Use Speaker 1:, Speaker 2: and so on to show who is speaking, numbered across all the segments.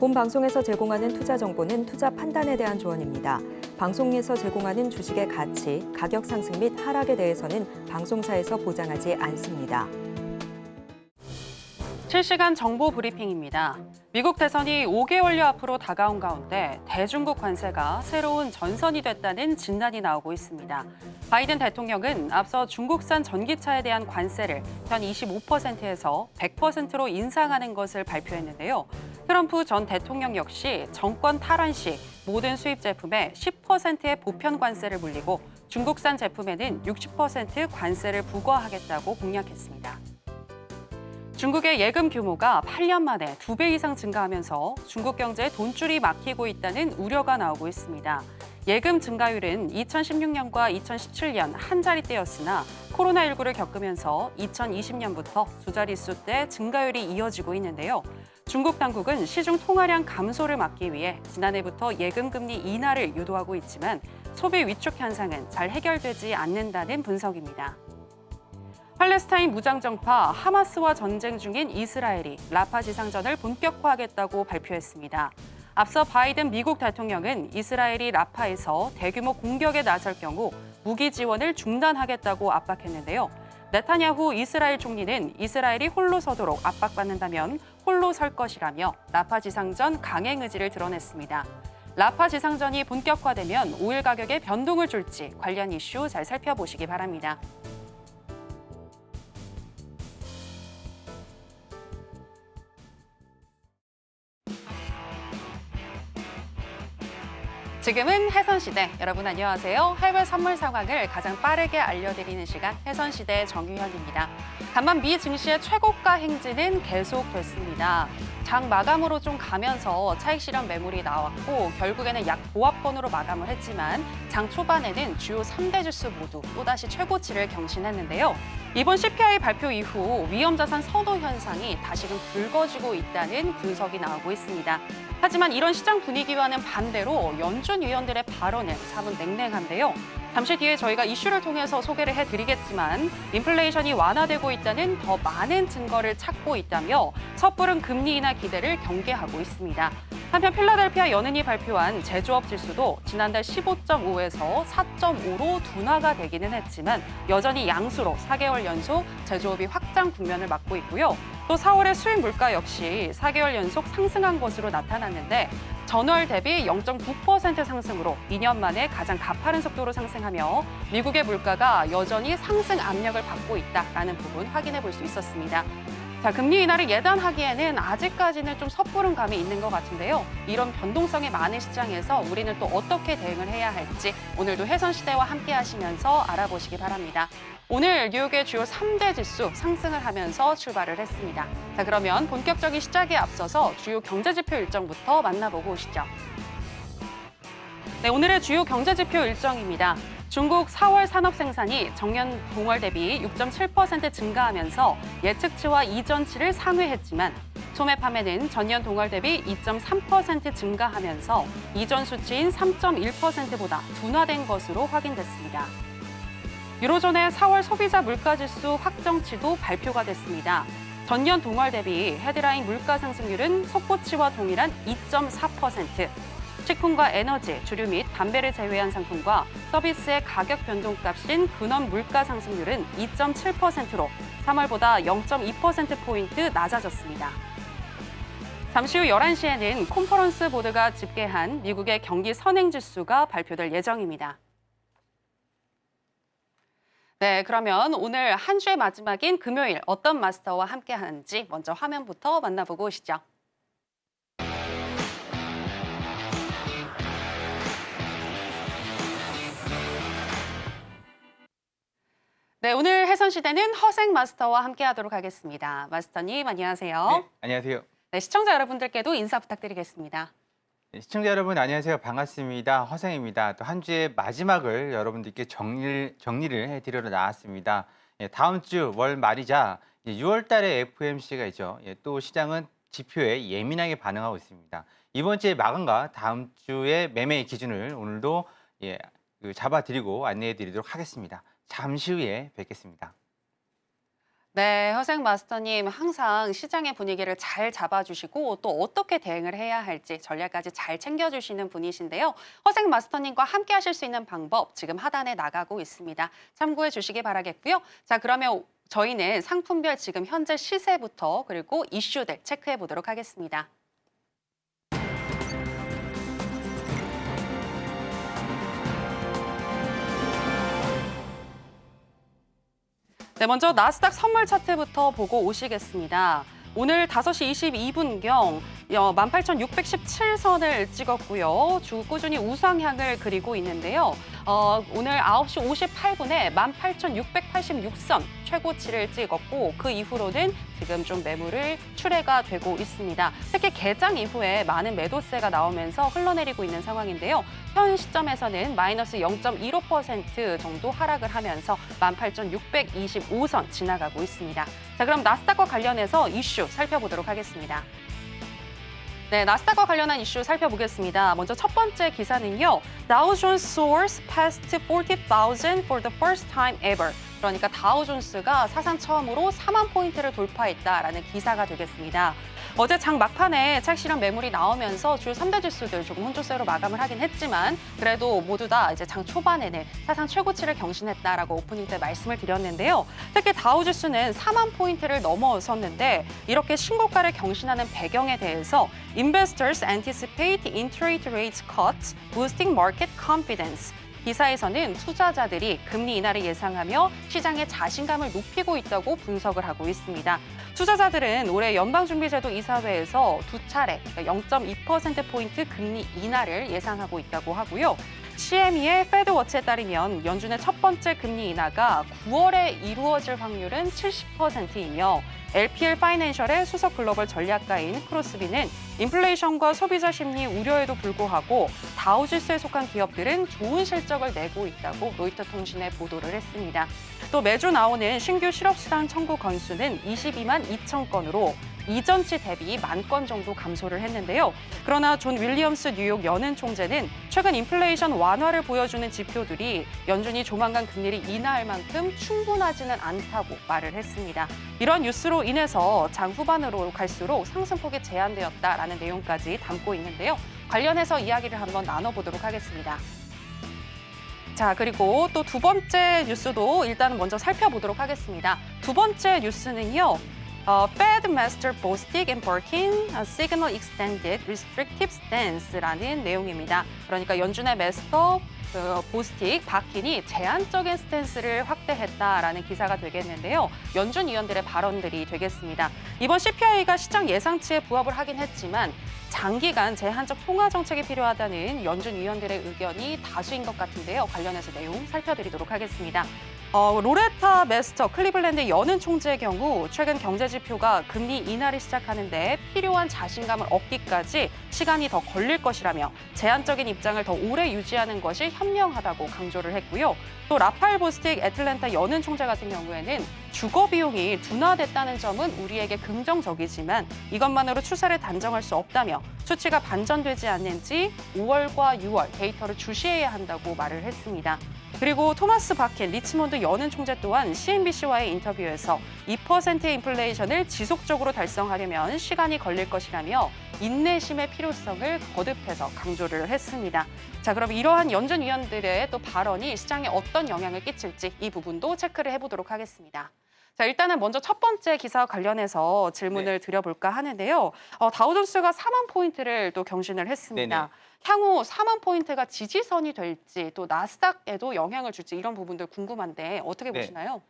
Speaker 1: 본 방송에서 제공하는 투자 정보는 투자 판단에 대한 조언입니다. 방송에서 제공하는 주식의 가치, 가격 상승 및 하락에 대해서는 방송사에서 보장하지 않습니다.
Speaker 2: 실시간 정보 브리핑입니다. 미국 대선이 5개월여 앞으로 다가온 가운데 대중국 관세가 새로운 전선이 됐다는 진단이 나오고 있습니다. 바이든 대통령은 앞서 중국산 전기차에 대한 관세를 현 25%에서 100%로 인상하는 것을 발표했는데요. 트럼프 전 대통령 역시 정권 탈환 시 모든 수입 제품에 10%의 보편 관세를 물리고 중국산 제품에는 60% 관세를 부과하겠다고 공약했습니다. 중국의 예금 규모가 8년 만에 2배 이상 증가하면서 중국 경제에 돈줄이 막히고 있다는 우려가 나오고 있습니다. 예금 증가율은 2016년과 2017년 한 자릿대였으나 코로나19를 겪으면서 2020년부터 두 자릿수대 증가율이 이어지고 있는데요. 중국 당국은 시중 통화량 감소를 막기 위해 지난해부터 예금 금리 인하를 유도하고 있지만 소비 위축 현상은 잘 해결되지 않는다는 분석입니다. 팔레스타인 무장정파 하마스와 전쟁 중인 이스라엘이 라파 지상전을 본격화하겠다고 발표했습니다. 앞서 바이든 미국 대통령은 이스라엘이 라파에서 대규모 공격에 나설 경우 무기 지원을 중단하겠다고 압박했는데요. 네타냐후 이스라엘 총리는 이스라엘이 홀로 서도록 압박받는다면 홀로 설 것이라며 라파 지상전 강행 의지를 드러냈습니다. 라파 지상전이 본격화되면 오일 가격에 변동을 줄지 관련 이슈 잘 살펴보시기 바랍니다. 지금은 해선시대. 여러분 안녕하세요. 해외 선물 상황을 가장 빠르게 알려드리는 시간 해선시대 정유현입니다. 다만 미 증시의 최고가 행진은 계속됐습니다. 장 마감으로 좀 가면서 차익 실현 매물이 나왔고 결국에는 약 보합권으로 마감을 했지만 장 초반에는 주요 3대 지수 모두 또다시 최고치를 경신했는데요. 이번 CPI 발표 이후 위험자산 선호 현상이 다시금 불거지고 있다는 분석이 나오고 있습니다. 하지만 이런 시장 분위기와는 반대로 연준 위원들의 발언은 사뭇 냉랭한데요. 잠시 뒤에 저희가 이슈를 통해서 소개를 해드리겠지만 인플레이션이 완화되고 있다는 더 많은 증거를 찾고 있다며 섣부른 금리 인하 기대를 경계하고 있습니다. 한편 필라델피아 연은이 발표한 제조업 지수도 지난달 15.5에서 4.5로 둔화가 되기는 했지만 여전히 양수로 4개월 연속 제조업이 확장 국면을 맞고 있고요. 또 4월의 수입 물가 역시 4개월 연속 상승한 것으로 나타났는데 전월 대비 0.9% 상승으로 2년 만에 가장 가파른 속도로 상승하며 미국의 물가가 여전히 상승 압력을 받고 있다는 부분 확인해 볼 수 있었습니다. 자, 금리 인하를 예단하기에는 아직까지는 좀 섣부른 감이 있는 것 같은데요. 이런 변동성이 많은 시장에서 우리는 또 어떻게 대응을 해야 할지 오늘도 해선시대와 함께 하시면서 알아보시기 바랍니다. 오늘 뉴욕의 주요 3대 지수 상승을 하면서 출발을 했습니다. 자, 그러면 본격적인 시작에 앞서서 주요 경제지표 일정부터 만나보고 오시죠. 네, 오늘의 주요 경제지표 일정입니다. 중국 4월 산업 생산이 전년 동월 대비 6.7% 증가하면서 예측치와 이전치를 상회했지만 소매 판매는 전년 동월 대비 2.3% 증가하면서 이전 수치인 3.1%보다 둔화된 것으로 확인됐습니다. 유로존의 4월 소비자 물가지수 확정치도 발표가 됐습니다. 전년 동월 대비 헤드라인 물가 상승률은 속보치와 동일한 2.4%, 식품과 에너지, 주류 및 담배를 제외한 상품과 서비스의 가격 변동값인 근원 물가 상승률은 2.7%로 3월보다 0.2%포인트 낮아졌습니다. 잠시 후 11시에는 컨퍼런스 보드가 집계한 미국의 경기 선행지수가 발표될 예정입니다. 네, 그러면 오늘 한 주의 마지막인 금요일 어떤 마스터와 함께 하는지 먼저 화면부터 만나보고 오시죠. 네, 오늘 해선시대는 허생 마스터와 함께하도록 하겠습니다. 마스터님, 안녕하세요.
Speaker 3: 네, 안녕하세요.
Speaker 2: 네, 시청자 여러분들께도 인사 부탁드리겠습니다.
Speaker 3: 네, 시청자 여러분 안녕하세요. 반갑습니다. 허생입니다. 또 한 주의 마지막을 여러분들께 정리를 해드리러 나왔습니다. 예, 다음 주 월 말이자 6월 달에 FOMC가 있죠. 예, 또 시장은 지표에 예민하게 반응하고 있습니다. 이번 주의 마감과 다음 주의 매매 기준을 오늘도 잡아드리고 안내해드리도록 하겠습니다. 잠시 후에 뵙겠습니다.
Speaker 2: 네, 허생 마스터님 항상 시장의 분위기를 잘 잡아주시고 또 어떻게 대응을 해야 할지 전략까지 잘 챙겨주시는 분이신데요. 허생 마스터님과 함께 하실 수 있는 방법 지금 하단에 나가고 있습니다. 참고해 주시기 바라겠고요. 자, 그러면 저희는 상품별 지금 현재 시세부터 그리고 이슈들 체크해 보도록 하겠습니다. 네, 먼저 나스닥 선물 차트부터 보고 오시겠습니다. 오늘 5시 22분경 18,617선을 찍었고요. 주 꾸준히 우상향을 그리고 있는데요. 오늘 9시 58분에 18,686선 최고치를 찍었고 그 이후로는 지금 좀 매물을 출회가 되고 있습니다. 특히 개장 이후에 많은 매도세가 나오면서 흘러내리고 있는 상황인데요. 현 시점에서는 마이너스 0.15% 정도 하락을 하면서 18,625선 지나가고 있습니다. 자, 그럼 나스닥과 관련해서 이슈 살펴보도록 하겠습니다. 네, 나스닥과 관련한 이슈 살펴보겠습니다. 먼저 첫 번째 기사는요. Dow Jones soars past 40,000 for the first time ever. 그러니까 다우존스가 사상 처음으로 4만 포인트를 돌파했다라는 기사가 되겠습니다. 어제 장 막판에 착실한 매물이 나오면서 주 3대 지수들 조금 혼조세로 마감을 하긴 했지만 그래도 모두 다 이제 장 초반에는 사상 최고치를 경신했다라고 오프닝 때 말씀을 드렸는데요. 특히 다우지수는 4만 포인트를 넘어섰는데 이렇게 신고가를 경신하는 배경에 대해서 Investors anticipate interest rate cuts, boosting market confidence. 기사에서는 투자자들이 금리 인하를 예상하며 시장의 자신감을 높이고 있다고 분석을 하고 있습니다. 투자자들은 올해 연방준비제도 이사회에서 두 차례 0.2%포인트 금리 인하를 예상하고 있다고 하고요. CME의 패드워치에 따르면 연준의 첫 번째 금리 인하가 9월에 이루어질 확률은 70%이며 LPL 파이낸셜의 수석 글로벌 전략가인 크로스비는 인플레이션과 소비자 심리 우려에도 불구하고 다우지수에 속한 기업들은 좋은 실적을 내고 있다고 로이터 통신에 보도를 했습니다. 또 매주 나오는 신규 실업수당 청구 건수는 22만 2천 건으로 이전치 대비 10,000건 정도 감소를 했는데요. 그러나 존 윌리엄스 뉴욕 연은 총재는 최근 인플레이션 완화를 보여주는 지표들이 연준이 조만간 금리를 인하할 만큼 충분하지는 않다고 말을 했습니다. 이런 뉴스로 인해서 장 후반으로 갈수록 상승폭이 제한되었다라는 내용까지 담고 있는데요. 관련해서 이야기를 한번 나눠보도록 하겠습니다. 자, 그리고 또 두 번째 뉴스도 일단 먼저 살펴보도록 하겠습니다. 두 번째 뉴스는요. Fed Master Bostic and Perkin Signal Extended Restrictive Stance라는 내용입니다. 그러니까 연준의 마스터 보스틱, 바킨이 제한적인 스탠스를 확대했다라는 기사가 되겠는데요. 연준 위원들의 발언들이 되겠습니다. 이번 CPI가 시장 예상치에 부합을 하긴 했지만 장기간 제한적 통화 정책이 필요하다는 연준 위원들의 의견이 다수인 것 같은데요. 관련해서 내용 살펴드리도록 하겠습니다. 로레타 메스터 클리블랜드 연은 총재의 경우 최근 경제 지표가 금리 인하를 시작하는데 필요한 자신감을 얻기까지 시간이 더 걸릴 것이라며 제한적인 입장을 더 오래 유지하는 것이 현명하다고 강조를 했고요. 또 라파엘 보스틱 애틀랜타 연은 총재 같은 경우에는 주거 비용이 둔화됐다는 점은 우리에게 긍정적이지만 이것만으로 추세를 단정할 수 없다며 수치가 반전되지 않는지 5월과 6월 데이터를 주시해야 한다고 말을 했습니다. 그리고 토마스 바킨 리치몬드 연은 총재 또한 CNBC와의 인터뷰에서 2%의 인플레이션을 지속적으로 달성하려면 시간이 걸릴 것이라며 인내심의 필요성을 거듭해서 강조를 했습니다. 자, 그럼 이러한 연준 위원들의 또 발언이 시장에 어떤 영향을 끼칠지 이 부분도 체크를 해보도록 하겠습니다. 자, 일단은 먼저 첫 번째 기사와 관련해서 질문을 드려볼까 하는데요. 다우존스가 4만 포인트를 또 경신을 했습니다.
Speaker 3: 네네.
Speaker 2: 향후 4만 포인트가 지지선이 될지 또 나스닥에도 영향을 줄지 이런 부분들 궁금한데 어떻게
Speaker 3: 네.
Speaker 2: 보시나요?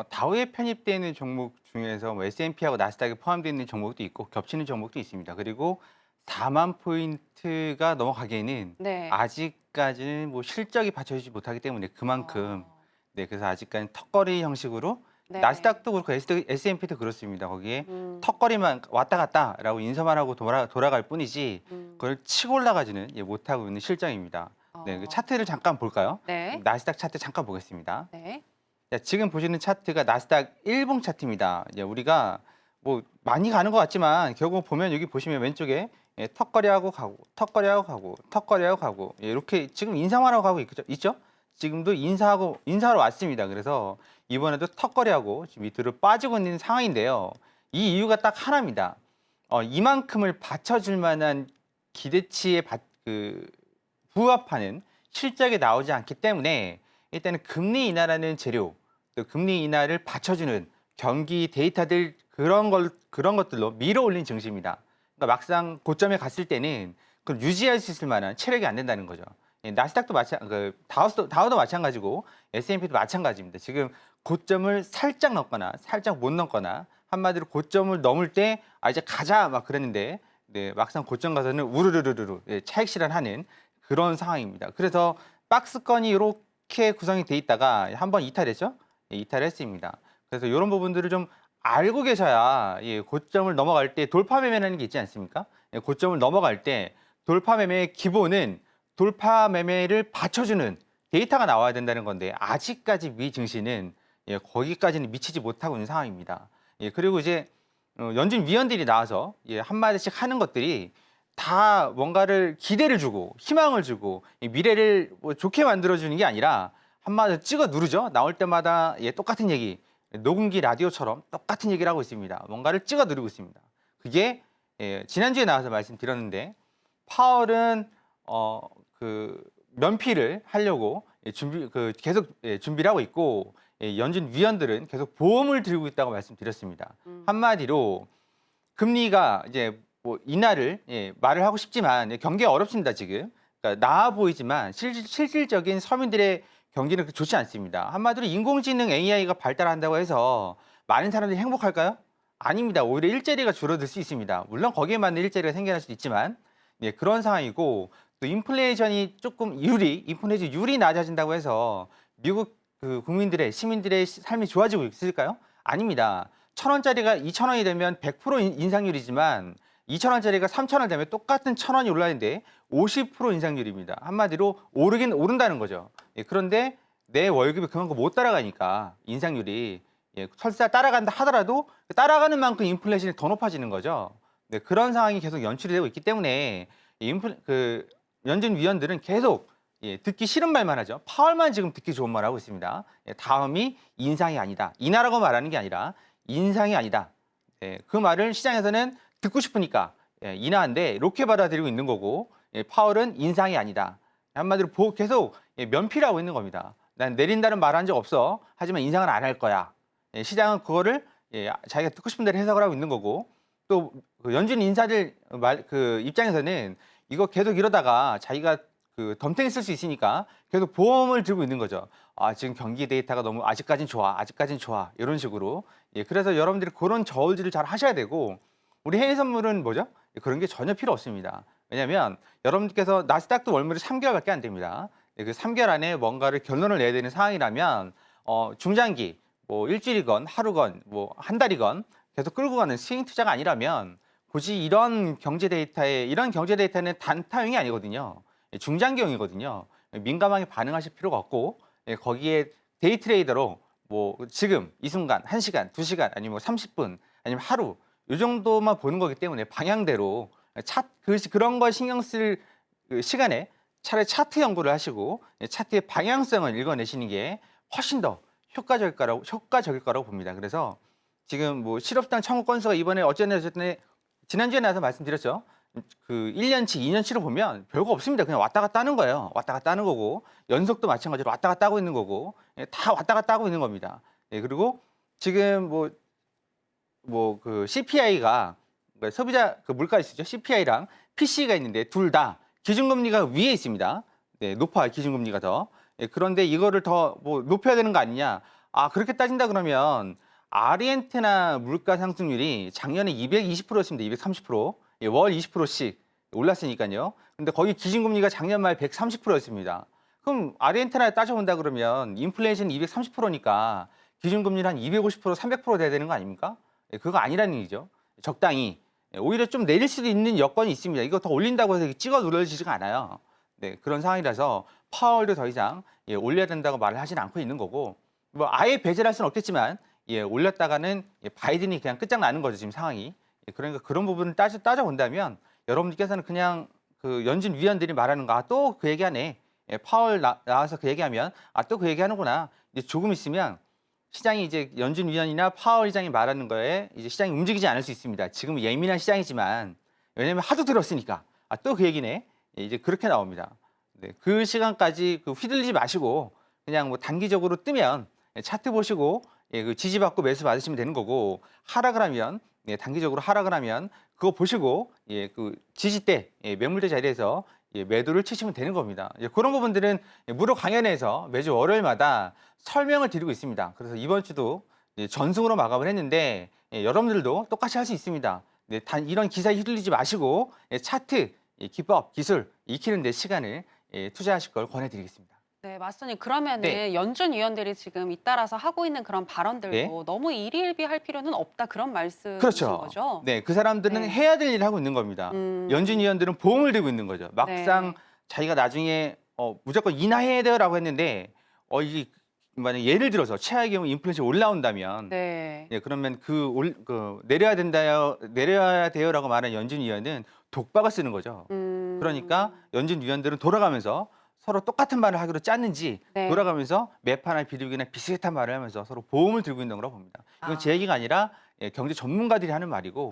Speaker 3: 다우에 편입되는 종목 중에서 뭐 S&P하고 나스닥에 포함되어 있는 종목도 있고 겹치는 종목도 있습니다. 그리고 4만 포인트가 넘어가기에는
Speaker 2: 네.
Speaker 3: 아직까지는 뭐 실적이 받쳐주지 못하기 때문에 그만큼 그래서 아직까지는 턱걸이 형식으로
Speaker 2: 네.
Speaker 3: 나스닥도 그렇고 S&P도 그렇습니다. 거기에 턱걸이만 왔다 갔다라고 인사만 하고 돌아갈 뿐이지 그걸 치고 올라가지는 못하고 있는 실정입니다. 그 차트를 잠깐 볼까요?
Speaker 2: 네.
Speaker 3: 나스닥 차트 잠깐 보겠습니다.
Speaker 2: 네.
Speaker 3: 자, 지금 보시는 차트가 나스닥 일봉 차트입니다. 우리가 뭐 많이 가는 것 같지만 결국 보면 여기 보시면 왼쪽에 턱걸이하고 가고 턱걸이하고 가고 턱걸이하고 가고 이렇게 지금 인상만 하고 가고 있죠? 지금도 인사하러 왔습니다. 그래서 이번에도 턱걸이하고 지금 밑으로 빠지고 있는 상황인데요. 이 이유가 딱 하나입니다. 이만큼을 받쳐줄 만한 기대치에 부합하는 실적이 나오지 않기 때문에 일단은 금리 인하라는 재료, 또 금리 인하를 받쳐주는 경기 데이터들 그런 것들로 밀어올린 증시입니다. 그러니까 막상 고점에 갔을 때는 그걸 유지할 수 있을 만한 체력이 안 된다는 거죠. 나스닥도 다우도 마찬가지고 S&P도 마찬가지입니다. 지금 고점을 살짝 넘거나 살짝 못 넘거나 한마디로 고점을 넘을 때 이제 가자 막 그랬는데 네, 막상 고점 가서는 우르르르르 차익 실현하는 그런 상황입니다. 그래서 박스권이 이렇게 구성이 돼 있다가 한번 이탈했죠? 이탈했습니다. 그래서 이런 부분들을 좀 알고 계셔야 고점을 넘어갈 때 돌파 매매라는 게 있지 않습니까? 고점을 넘어갈 때 돌파 매매의 기본은 돌파 매매를 받쳐주는 데이터가 나와야 된다는 건데 아직까지 미 증시는 거기까지는 미치지 못하고 있는 상황입니다. 그리고 이제 연준 위원들이 나와서 한마디씩 하는 것들이 다 뭔가를 기대를 주고 희망을 주고 미래를 뭐 좋게 만들어주는 게 아니라 한마디로 찍어 누르죠. 나올 때마다 똑같은 얘기, 녹음기 라디오처럼 똑같은 얘기를 하고 있습니다. 뭔가를 찍어 누르고 있습니다. 그게 지난주에 나와서 말씀드렸는데 파월은 그 면피를 하려고 계속 준비를 하고 있고 연준 위원들은 계속 보험을 들고 있다고 말씀드렸습니다. 한마디로 금리가 이제 뭐 인하를 말을 하고 싶지만 경기가 어렵습니다 지금. 그러니까 나아 보이지만 실질적인 서민들의 경기는 좋지 않습니다. 한마디로 인공지능 AI가 발달한다고 해서 많은 사람들이 행복할까요? 아닙니다. 오히려 일자리가 줄어들 수 있습니다. 물론 거기에 맞는 일자리가 생겨날 수도 있지만 그런 상황이고 또 인플레이션이 인플레이션 율이 낮아진다고 해서 미국 국민들의 시민들의 삶이 좋아지고 있을까요? 아닙니다. 1,000원짜리가 2,000원이 되면 100% 인상률이지만 2,000원짜리가 3,000원 되면 똑같은 1,000원이 올라가는데 50% 인상률입니다. 한마디로 오르긴 오른다는 거죠. 그런데 내 월급이 그만큼 못 따라가니까 인상률이 설사 따라간다 하더라도 따라가는 만큼 인플레이션이 더 높아지는 거죠. 그런 상황이 계속 연출이 되고 있기 때문에 연준 위원들은 계속 듣기 싫은 말만 하죠. 파월만 지금 듣기 좋은 말 하고 있습니다. 다음이 인상이 아니다. 인하라고 말하는 게 아니라 인상이 아니다. 그 말을 시장에서는 듣고 싶으니까 인하인데 이렇게 받아들이고 있는 거고 파월은 인상이 아니다. 한마디로 계속 면피를 하고 있는 겁니다. 난 내린다는 말 한 적 없어. 하지만 인상은 안 할 거야. 시장은 그거를 자기가 듣고 싶은 대로 해석을 하고 있는 거고 또 연준 인사들 입장에서는 이거 계속 이러다가 자기가 덤탱이 쓸 수 있으니까 계속 보험을 들고 있는 거죠. 지금 경기 데이터가 너무 아직까진 좋아. 이런 식으로. 그래서 여러분들이 그런 저울질을 잘 하셔야 되고 우리 해외 선물은 뭐죠? 그런 게 전혀 필요 없습니다. 왜냐하면 여러분들께서 나스닥도 월물이 3개월밖에 안 됩니다. 그 3개월 안에 뭔가를 결론을 내야 되는 상황이라면 중장기 뭐 일주일이건 하루건 뭐 한 달이건 계속 끌고 가는 스윙 투자가 아니라면 굳이 이런 경제 데이터는 단타용이 아니거든요. 중장기용이거든요. 민감하게 반응하실 필요가 없고 거기에 데이 트레이더로 뭐 지금 이 순간 1시간, 2시간 아니면 뭐 30분 아니면 하루 이 정도만 보는 거기 때문에 방향대로 그런 걸 신경 쓸 시간에 차라리 차트 연구를 하시고 차트의 방향성을 읽어내시는 게 훨씬 더 효과적일 거라고 봅니다. 그래서 지금 뭐 실업당 청구 건수가 이번에 어쨌든 지난주에 나와서 말씀드렸죠. 1년치, 2년치로 보면 별거 없습니다. 그냥 왔다 갔다 하는 거예요. 왔다 갔다 하는 거고 연속도 마찬가지로 왔다 갔다 하고 있는 거고 다 왔다 갔다 하고 있는 겁니다. 그리고 지금 CPI가 소비자 물가 지수죠. CPI랑 PC가 있는데 둘 다 기준금리가 위에 있습니다. 높아요. 기준금리가 더. 그런데 이거를 더 높여야 되는 거 아니냐? 그렇게 따진다 그러면 아르헨티나 물가 상승률이 작년에 220%였습니다. 230%. 월 20%씩 올랐으니까요. 근데 거기 기준금리가 작년 말 130%였습니다. 그럼 아르헨티나에 따져본다 그러면 인플레이션이 230%니까 기준금리는 한 250%, 300% 돼야 되는 거 아닙니까? 그거 아니라는 얘기죠. 적당히. 오히려 좀 내릴 수도 있는 여건이 있습니다. 이거 더 올린다고 해서 찍어 눌러지지가 않아요. 그런 상황이라서 파월도 더 이상 올려야 된다고 말을 하진 않고 있는 거고 뭐 아예 배제할 수는 없겠지만 올렸다가는 바이든이 그냥 끝장나는 거죠. 지금 상황이. 그러니까 그런 부분을 따져본다면 여러분들께서는 그냥 그 연준 위원들이 말하는 거 또 그 얘기하네. 파월 나와서 그 얘기하면 또 그 얘기하는구나. 이제 조금 있으면 시장이 이제 연준 위원이나 파월 의장이 말하는 거에 이제 시장이 움직이지 않을 수 있습니다. 지금 예민한 시장이지만 왜냐하면 하도 들었으니까 또 그 얘기네. 이제 그렇게 나옵니다. 네, 그 시간까지 휘둘리지 마시고 그냥 뭐 단기적으로 뜨면 차트 보시고 그 지지받고 매수 받으시면 되는 거고 하락을 하면 단기적으로 하락을 하면 그거 보시고 그 지지대 매물대 자리에서 매도를 치시면 되는 겁니다. 그런 부분들은 무료 강연에서 매주 월요일마다 설명을 드리고 있습니다. 그래서 이번 주도 전승으로 마감을 했는데 여러분들도 똑같이 할 수 있습니다. 이런 기사에 휘둘리지 마시고 차트, 기법, 기술 익히는 데 시간을 투자하실 걸 권해드리겠습니다.
Speaker 2: 네, 마스터님 그러면은
Speaker 3: 네.
Speaker 2: 연준 위원들이 지금 잇따라서 하고 있는 그런 발언들도
Speaker 3: 네.
Speaker 2: 너무 일희일비할 필요는 없다 그런 말씀이신
Speaker 3: 그렇죠.
Speaker 2: 거죠?
Speaker 3: 네, 그 사람들은
Speaker 2: 네.
Speaker 3: 해야 될 일을 하고 있는 겁니다. 연준 위원들은 보험을 들고 있는 거죠. 막상
Speaker 2: 네.
Speaker 3: 자기가 나중에 무조건 인하해야 돼요라고 했는데 이게 만약 예를 들어서 최악의 경우 인플레이션이 올라온다면
Speaker 2: 네.
Speaker 3: 그러면 내려야 돼요라고 말하는 연준 위원은 독박을 쓰는 거죠. 그러니까 연준 위원들은 돌아가면서 서로 똑같은 말을 하기로 짰는지
Speaker 2: 네.
Speaker 3: 돌아가면서 매파나 비둘기나 비슷한 말을 하면서 서로 보험을 들고 있는 거라고 봅니다. 이건 제 얘기가 아니라 경제 전문가들이 하는 말이고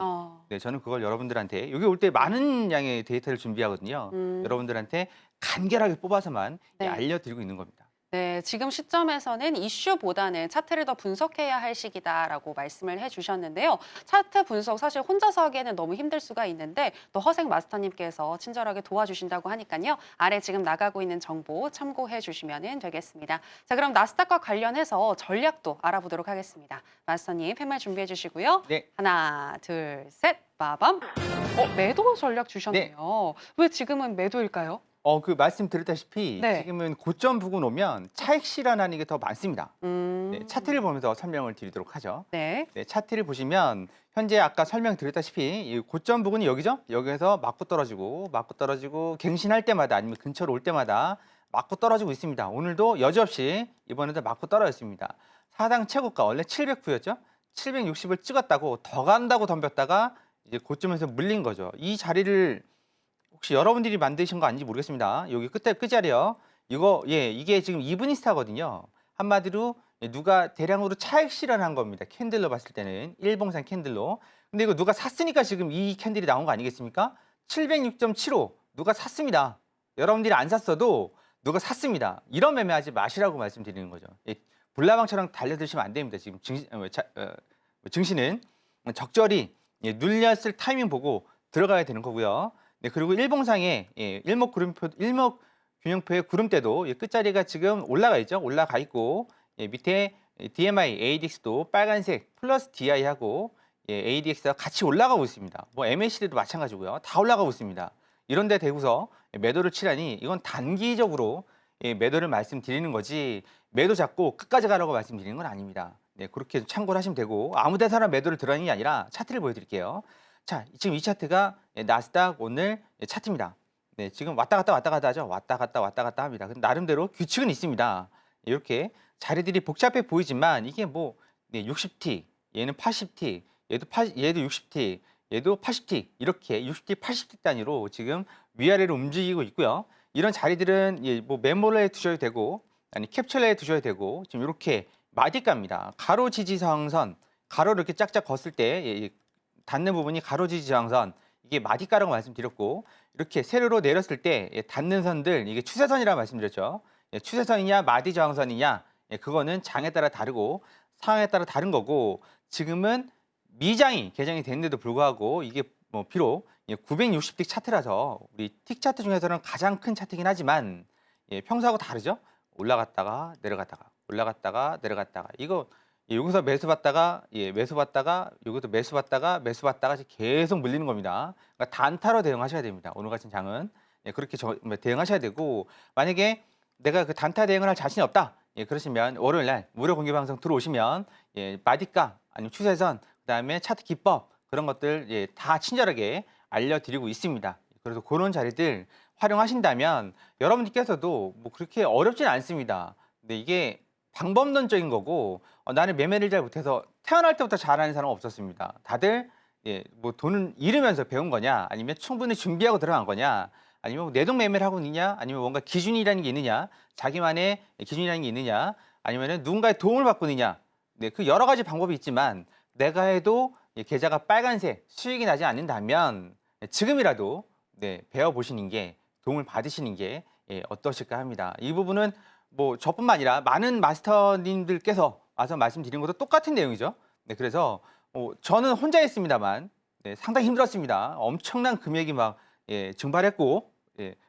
Speaker 3: 네, 저는 그걸 여러분들한테 여기 올 때 많은 양의 데이터를 준비하거든요. 여러분들한테 간결하게 뽑아서만
Speaker 2: 네.
Speaker 3: 알려드리고 있는 겁니다.
Speaker 2: 네, 지금 시점에서는 이슈보다는 차트를 더 분석해야 할 시기다라고 말씀을 해주셨는데요. 차트 분석 사실 혼자서 하기에는 너무 힘들 수가 있는데 또 허생 마스터님께서 친절하게 도와주신다고 하니까요. 아래 지금 나가고 있는 정보 참고해 주시면 되겠습니다. 자, 그럼 나스닥과 관련해서 전략도 알아보도록 하겠습니다. 마스터님 팻말 준비해 주시고요.
Speaker 3: 네.
Speaker 2: 하나, 둘, 셋, 빠밤. 매도 전략 주셨네요. 왜 지금은 매도일까요?
Speaker 3: 그 말씀드렸다시피
Speaker 2: 네.
Speaker 3: 지금은 고점 부근 오면 차익 실현하는 게 더 많습니다. 네,
Speaker 2: 네,
Speaker 3: 차트를 보면서 설명을 드리도록 하죠.
Speaker 2: 네.
Speaker 3: 네, 차트를 보시면 현재 아까 설명드렸다시피 이 고점 부근이 여기죠? 여기에서 맞고 떨어지고 갱신할 때마다 아니면 근처로 올 때마다 맞고 떨어지고 있습니다. 오늘도 여지없이 이번에도 맞고 떨어졌습니다. 사상 최고가 원래 709였죠? 760을 찍었다고 더 간다고 덤볐다가 이제 고점에서 물린 거죠. 이 자리를 혹시 여러분들이 만드신 거 아닌지 모르겠습니다. 여기 끝자리요. 이게 지금 이브니스타거든요. 한마디로 누가 대량으로 차익 실현한 겁니다. 캔들로 봤을 때는 일봉상 캔들로. 근데 이거 누가 샀으니까 지금 이 캔들이 나온 거 아니겠습니까? 706.75 누가 샀습니다. 여러분들이 안 샀어도 누가 샀습니다. 이런 매매하지 마시라고 말씀드리는 거죠. 불나방처럼 달려드시면 안 됩니다. 지금 증시는 적절히 눌렸을 타이밍 보고 들어가야 되는 거고요. 네, 그리고 일봉상의 일목균형표의 구름대도 끝자리가 지금 올라가 있죠. 올라가 있고 밑에 DMI, ADX도 빨간색 플러스 DI하고 ADX가 같이 올라가고 있습니다. 뭐 MACD도 마찬가지고요. 다 올라가고 있습니다. 이런 데 대고서 매도를 치라니 이건 단기적으로 매도를 말씀드리는 거지 매도 잡고 끝까지 가라고 말씀드리는 건 아닙니다. 네, 그렇게 참고를 하시면 되고 아무 데서나 매도를 들어가는 게 아니라 차트를 보여드릴게요. 자, 지금 이 차트가 나스닥 오늘 차트입니다. 네, 지금 왔다 갔다 하죠. 왔다 갔다 합니다. 근데 나름대로 규칙은 있습니다. 이렇게 자리들이 복잡해 보이지만 이게 뭐 60T, 얘는 80T, 얘도 60T, 얘도 80T 이렇게 60T, 80T 단위로 지금 위아래로 움직이고 있고요. 이런 자리들은 뭐 메모에 두셔도 되고 아니 캡처에 두셔야 되고 지금 이렇게 마디가입니다. 가로 지지상선, 가로를 이렇게 짝짝 걷을 때 닿는 부분이 가로 지지저항선 이게 마디가라고 말씀드렸고 이렇게 세로로 내렸을 때 닿는 선들 이게 추세선이라고 말씀드렸죠. 추세선이냐 마디저항선이냐 그거는 장에 따라 다르고 상황에 따라 다른 거고 지금은 미장이 개장이 됐는데도 불구하고 이게 뭐 비록 960틱 차트라서 우리 틱 차트 중에서는 가장 큰 차트이긴 하지만 평소하고 다르죠. 올라갔다가 내려갔다가 이거 여기서 매수받다가 여기서 매수받다가 계속 물리는 겁니다. 그러니까 단타로 대응하셔야 됩니다. 오늘 같은 장은 그렇게 대응하셔야 되고 만약에 내가 그 단타 대응을 할 자신이 없다. 그러시면 월요일날 무료 공개 방송 들어오시면 마디가 아니면 추세선 그다음에 차트 기법 그런 것들 다 친절하게 알려드리고 있습니다. 그래서 그런 자리들 활용하신다면 여러분들께서도 뭐 그렇게 어렵진 않습니다. 근데 이게 방법론적인 거고 나는 매매를 잘 못해서 태어날 때부터 잘하는 사람은 없었습니다. 다들 뭐 돈을 잃으면서 배운 거냐 아니면 충분히 준비하고 들어간 거냐 아니면 내동 매매를 하고 있느냐, 아니면 뭔가 기준이라는 게 있느냐, 자기만의 기준이라는 게 있느냐, 아니면 누군가의 도움을 받고 있느냐. 네, 그 여러 가지 방법이 있지만 내가 해도 계좌가 빨간색 수익이 나지 않는다면 지금이라도 네, 배워보시는 게 도움을 받으시는 게 어떠실까 합니다. 이 부분은 뭐 저뿐만 아니라 많은 마스터님들께서 와서 말씀드린 것도 똑같은 내용이죠. 네, 그래서 저는 혼자 했습니다만 네, 상당히 힘들었습니다. 엄청난 금액이 막 증발했고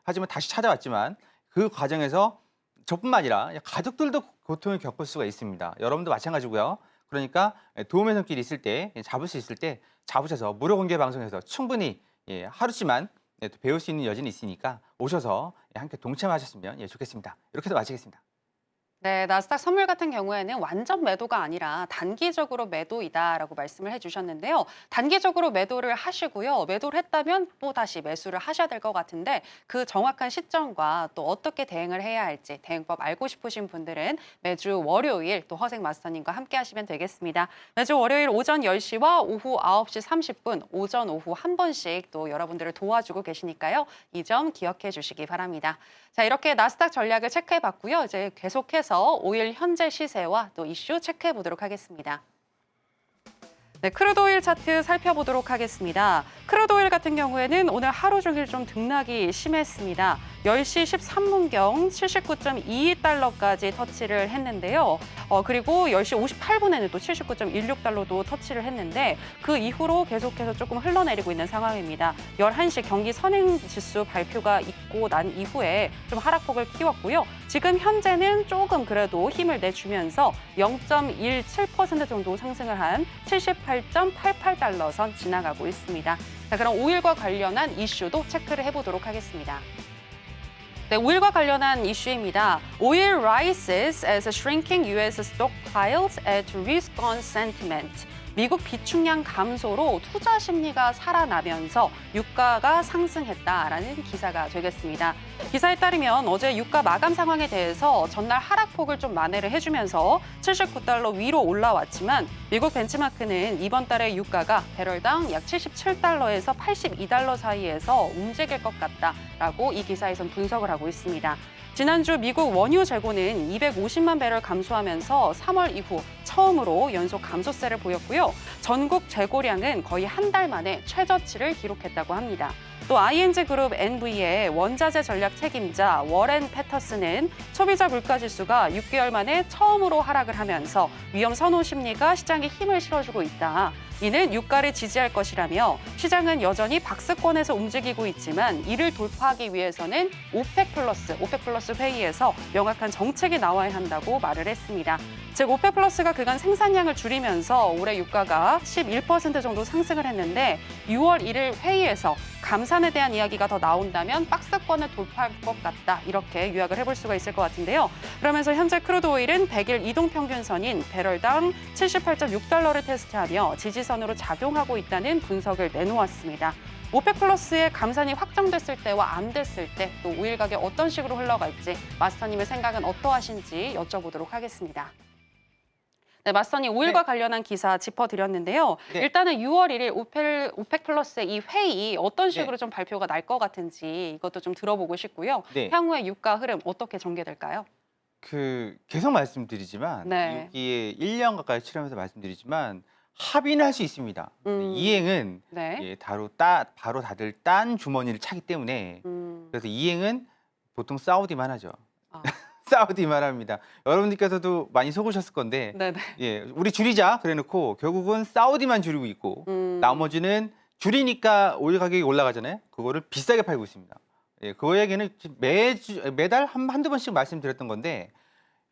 Speaker 3: 하지만 다시 찾아왔지만 그 과정에서 저뿐만 아니라 가족들도 고통을 겪을 수가 있습니다. 여러분도 마찬가지고요. 그러니까 도움의 손길이 있을 때 잡을 수 있을 때 잡으셔서 무료 공개 방송에서 충분히 하루쯤만 또 배울 수 있는 여지는 있으니까 오셔서 함께 동참하셨으면 좋겠습니다. 이렇게 해서 마치겠습니다.
Speaker 2: 네, 나스닥 선물 같은 경우에는 완전 매도가 아니라 단기적으로 매도이다라고 말씀을 해주셨는데요. 단기적으로 매도를 하시고요. 매도를 했다면 또 다시 매수를 하셔야 될 것 같은데 그 정확한 시점과 또 어떻게 대응을 해야 할지 대응법 알고 싶으신 분들은 매주 월요일 또 허생 마스터님과 함께 하시면 되겠습니다. 매주 월요일 오전 10시와 오후 9시 30분 오전 오후 한 번씩 또 여러분들을 도와주고 계시니까요. 이 점 기억해 주시기 바랍니다. 자, 이렇게 나스닥 전략을 체크해 봤고요. 이제 계속해서 5일 현재 시세와 또 이슈 체크해 보도록 하겠습니다. 네, 크루드오일 차트 살펴보도록 하겠습니다. 크루드오일 같은 경우에는 오늘 하루 종일 좀 등락이 심했습니다. 10시 13분경 79.22달러까지 터치를 했는데요. 그리고 10시 58분에는 또 79.16달러도 터치를 했는데 그 이후로 계속해서 조금 흘러내리고 있는 상황입니다. 11시 경기 선행지수 발표가 있고 난 이후에 좀 하락폭을 키웠고요. 지금 현재는 조금 그래도 힘을 내주면서 0.17% 정도 상승을 한 78.88달러 선 지나가고 있습니다. 자, 그럼 오일과 관련한 이슈도 체크를 해보도록 하겠습니다. 네, 오일과 관련한 이슈입니다. Oil rises as shrinking U.S. stockpiles add to risk-on sentiment. 미국 비축량 감소로 투자 심리가 살아나면서 유가가 상승했다라는 기사가 되겠습니다. 기사에 따르면 어제 유가 마감 상황에 대해서 전날 하락폭을 좀 만회를 해주면서 79달러 위로 올라왔지만 미국 벤치마크는 이번 달에 유가가 배럴당 약 77달러에서 82달러 사이에서 움직일 것 같다라고 이 기사에선 분석을 하고 있습니다. 지난주 미국 원유 재고는 250만 배럴 감소하면서 3월 이후 처음으로 연속 감소세를 보였고요. 전국 재고량은 거의 한 달 만에 최저치를 기록했다고 합니다. 또 ING 그룹 NV의 원자재 전략 책임자 워렌 패터슨은 소비자 물가지수가 6개월 만에 처음으로 하락을 하면서 위험 선호 심리가 시장에 힘을 실어주고 있다. 이는 유가를 지지할 것이라며 시장은 여전히 박스권에서 움직이고 있지만 이를 돌파하기 위해서는 오펙 플러스 회의에서 명확한 정책이 나와야 한다고 말을 했습니다. 즉 오펙 플러스가 그간 생산량을 줄이면서 올해 유가가 11% 정도 상승을 했는데 6월 1일 회의에서 감산에 대한 이야기가 더 나온다면 박스권을 돌파할 것 같다. 이렇게 요약을 해볼 수가 있을 것 같은데요. 그러면서 현재 크루드 오일은 100일 이동평균선인 배럴당 78.6달러를 테스트하며 지지선으로 작용하고 있다는 분석을 내놓았습니다. 오펙 플러스의 감산이 확정됐을 때와 안 됐을 때 또 오일 가격 어떤 식으로 흘러갈지 마스터님의 생각은 어떠하신지 여쭤보도록 하겠습니다. 네, 마스터님 오일과 관련한 기사 짚어드렸는데요.
Speaker 3: 네.
Speaker 2: 일단은 6월 1일 오펙 플러스의 이 회의 어떤 식으로 좀 발표가 날 것 같은지 이것도 좀 들어보고 싶고요.
Speaker 3: 네.
Speaker 2: 향후의 유가 흐름 어떻게 전개될까요?
Speaker 3: 계속 말씀드리지만
Speaker 2: 네.
Speaker 3: 여기에 1년 가까이 치르면서 말씀드리지만 합의는 할 수 있습니다. 이행은
Speaker 2: 네.
Speaker 3: 바로 다들 딴 주머니를 차기 때문에 그래서 이행은 보통 사우디만 하죠.
Speaker 2: 아.
Speaker 3: 사우디만 합니다. 여러분들께서도 많이 속으셨을 건데
Speaker 2: 네네.
Speaker 3: 우리 줄이자 그래놓고 결국은 사우디만 줄이고 있고 나머지는 줄이니까 오일 가격이 올라가잖아요. 그거를 비싸게 팔고 있습니다. 그 얘기는 매달 한두 번씩 말씀드렸던 건데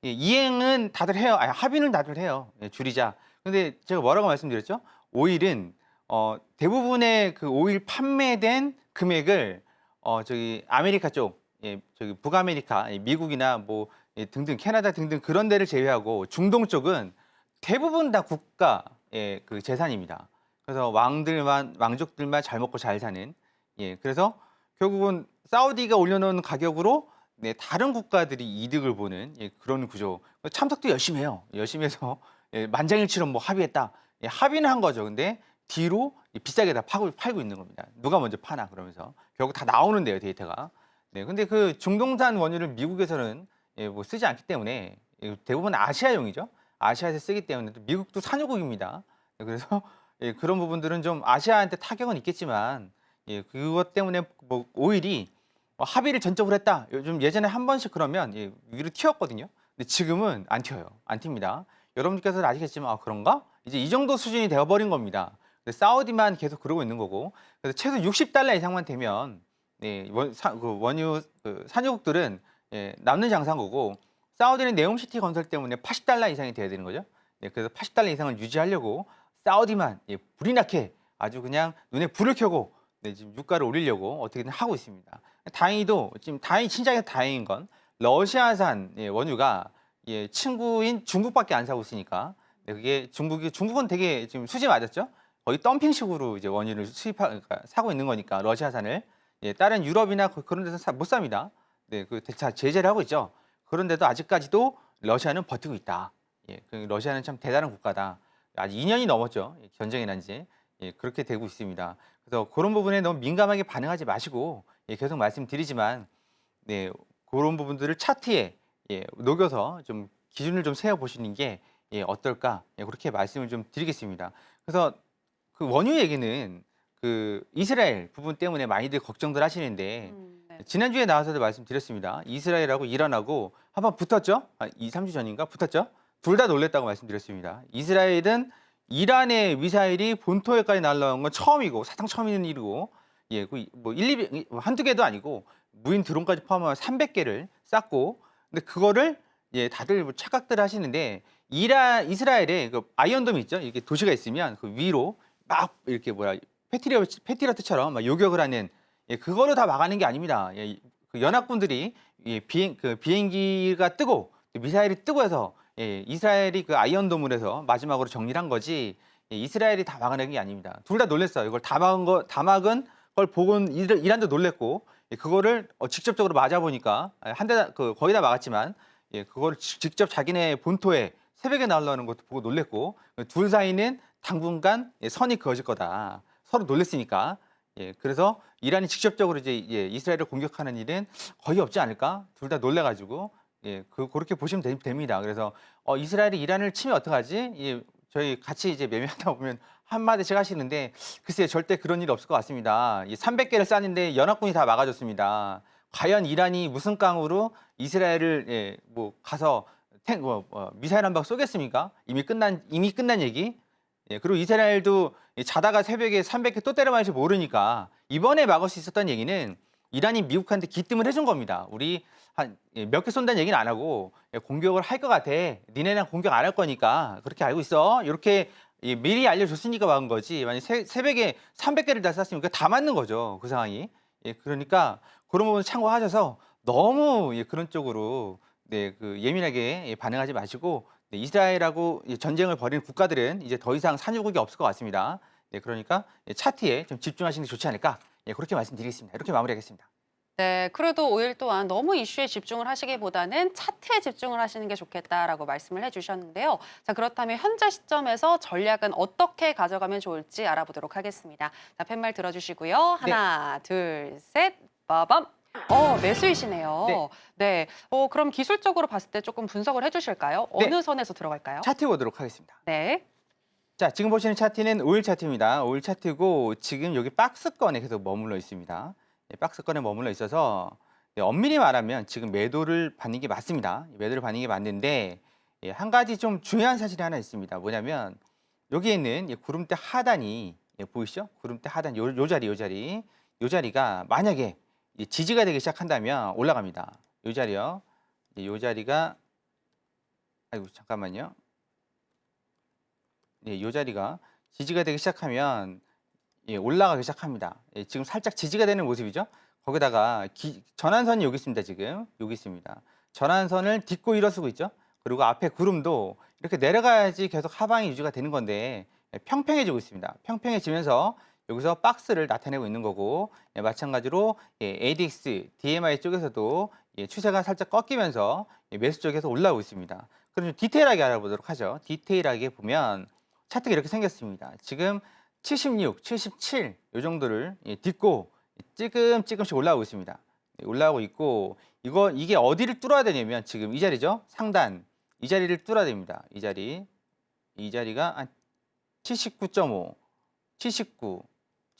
Speaker 3: 이행은 다들 해요. 합의는 다들 해요. 줄이자. 근데 제가 뭐라고 말씀드렸죠? 오일은 대부분의 그 오일 판매된 금액을 저기 아메리카 쪽, 저기 북아메리카, 미국이나 뭐 등등 캐나다 등등 그런 데를 제외하고 중동 쪽은 대부분 다 국가의 그 재산입니다. 그래서 왕족들만 잘 먹고 잘 사는. 그래서 결국은 사우디가 올려놓은 가격으로 다른 국가들이 이득을 보는 그런 구조. 참석도 열심히 해요. 열심히 해서 만장일치로 뭐 합의했다. 합의는 한 거죠. 근데 뒤로 비싸게 다 팔고 있는 겁니다. 누가 먼저 파나 그러면서 결국 다 나오는데요, 데이터가. 네, 근데 그 중동산 원유를 미국에서는 뭐 쓰지 않기 때문에 대부분 아시아용이죠. 아시아에서 쓰기 때문에 또 미국도 산유국입니다. 그래서 그런 부분들은 좀 아시아한테 타격은 있겠지만 그것 때문에 뭐 오일이 합의를 전적으로 했다. 요즘 예전에 한 번씩 그러면 위로 튀었거든요. 근데 지금은 안 튀어요. 안 튑니다. 여러분들께서는 아시겠지만 아, 그런가? 이제 이 정도 수준이 되어버린 겁니다. 근데 사우디만 계속 그러고 있는 거고. 그래서 최소 60달러 이상만 되면 원유 산유국들은 남는 장사인 거고 사우디는 네옴시티 건설 때문에 80달러 이상이 돼야 되는 거죠. 그래서 80달러 이상을 유지하려고 사우디만 불이 나게 아주 그냥 눈에 불을 켜고 지금 유가를 올리려고 어떻게든 하고 있습니다. 다행히도 지금 진짜 다행인 건 러시아산 원유가 친구인 중국밖에 안 사고 있으니까 그게 중국은 되게 지금 수지 맞았죠. 거의 덤핑식으로 이제 원유를 그러니까 사고 있는 거니까 러시아산을 다른 유럽이나 그런 데서 못 삽니다. 네, 그 제재를 하고 있죠. 그런데도 아직까지도 러시아는 버티고 있다. 그 러시아는 참 대단한 국가다. 아직 2년이 넘었죠. 전쟁이 난 지. 그렇게 되고 있습니다. 그래서 그런 부분에 너무 민감하게 반응하지 마시고 계속 말씀드리지만 그런 부분들을 차트에 녹여서 좀 기준을 좀 세워 보시는 게 어떨까 그렇게 말씀을 좀 드리겠습니다. 그래서 그 원유 얘기는 그 이스라엘 부분 때문에 많이들 걱정들 하시는데
Speaker 2: 네.
Speaker 3: 지난주에 나와서도 말씀드렸습니다. 이스라엘하고 이란하고 한번 붙었죠? 2, 3주 전인가 붙었죠? 둘 다 놀랬다고 말씀드렸습니다. 이스라엘은 이란의 미사일이 본토에까지 날라온 건 처음이고 사상 처음 있는 일이고 뭐 한두 개도 아니고 무인 드론까지 포함하면 300개를 쐈고 근데 그거를 다들 뭐 착각들 하시는데 이스라엘에 그 아이언돔이 있죠. 이렇게 도시가 있으면 그 위로 막 이렇게 패트리어트처럼 막 요격을 하는 그거를 다 막아낸 게 아닙니다. 그 연합군들이 비행기가 뜨고 미사일이 뜨고 해서 이스라엘이 그 아이언돔을 해서 마지막으로 정리를 한 거지 이스라엘이 다 막아낸 게 아닙니다. 둘 다 놀랬어요. 이걸 다 막은 걸 보고 이란도 놀랬고 그거를 직접적으로 맞아 보니까 거의 다 막았지만 그걸 직접 자기네 본토에 새벽에 날라오는 것도 보고 놀랬고 둘 사이는 당분간 선이 그어질 거다. 서로 놀랬으니까. 그래서 이란이 직접적으로 이제 이스라엘을 공격하는 일은 거의 없지 않을까? 둘 다 놀래가지고 그렇게 보시면 됩니다. 그래서 이스라엘이 이란을 치면 어떡하지? 저희 같이 이제 매매하다 보면 한마디씩 하시는데 글쎄 절대 그런 일 없을 것 같습니다. 300개를 쐈는데 연합군이 다 막아줬습니다. 과연 이란이 무슨 깡으로 이스라엘을 뭐 가서 미사일 한 방 쏘겠습니까? 이미 끝난 얘기. 그리고 이스라엘도 자다가 새벽에 300개 또 때려 맞을지 모르니까 이번에 막을 수 있었던 얘기는 이란이 미국한테 기뜸을 해준 겁니다. 우리 한 몇 개 쏜다는 얘기는 안 하고 공격을 할 것 같아. 니네랑 공격 안 할 거니까 그렇게 알고 있어. 이렇게 미리 알려줬으니까 막은 거지. 만약 새벽에 300개를 다 쐈으면 다 맞는 거죠. 그 상황이. 그러니까 그런 부분 참고하셔서 너무 그런 쪽으로 예민하게 반응하지 마시고 이스라엘하고 전쟁을 벌이는 국가들은 이제 더 이상 산유국이 없을 것 같습니다. 그러니까 차트에 좀 집중하시는 게 좋지 않을까 그렇게 말씀드리겠습니다. 이렇게 마무리하겠습니다.
Speaker 2: 네, 크루드 오일 또한 너무 이슈에 집중을 하시기보다는 차트에 집중을 하시는 게 좋겠다라고 말씀을 해주셨는데요. 자, 그렇다면 현재 시점에서 전략은 어떻게 가져가면 좋을지 알아보도록 하겠습니다. 자, 팻말 들어주시고요. 하나, 둘, 셋, 빠밤. 매수이시네요. 네. 그럼 기술적으로 봤을 때 조금 분석을 해주실까요? 어느 선에서 들어갈까요?
Speaker 3: 차트 보도록 하겠습니다.
Speaker 2: 네.
Speaker 3: 자, 지금 보시는 차트는 오일 차트입니다. 오일 차트고 지금 여기 박스권에 계속 머물러 있습니다. 박스권에 머물러 있어서 엄밀히 말하면 지금 매도를 받는 게 맞습니다. 매도를 받는 게 맞는데 한 가지 좀 중요한 사실이 하나 있습니다. 뭐냐면 여기에 있는 구름대 하단이 보이시죠? 구름대 하단 요 자리가 만약에 지지가 되기 시작한다면 올라갑니다. 요 자리요. 요 자리가 아이고 잠깐만요. 요 자리가 지지가 되기 시작하면 올라가기 시작합니다. 지금 살짝 지지가 되는 모습이죠. 거기다가 전환선이 여기 있습니다. 지금 여기 있습니다. 전환선을 딛고 일어서고 있죠. 그리고 앞에 구름도 이렇게 내려가야지 계속 하방이 유지가 되는 건데 평평해지고 있습니다. 평평해지면서 여기서 박스를 나타내고 있는 거고 마찬가지로 ADX, DMI 쪽에서도 추세가 살짝 꺾이면서 매수 쪽에서 올라오고 있습니다. 그럼 좀 디테일하게 알아보도록 하죠. 디테일하게 보면 차트가 이렇게 생겼습니다. 지금 76, 77 이 정도를 딛고 찌끔찌끔씩 올라오고 있습니다. 올라오고 있고 이게 어디를 뚫어야 되냐면 지금 이 자리죠. 상단 이 자리를 뚫어야 됩니다. 이 자리가 한 79.5, 79,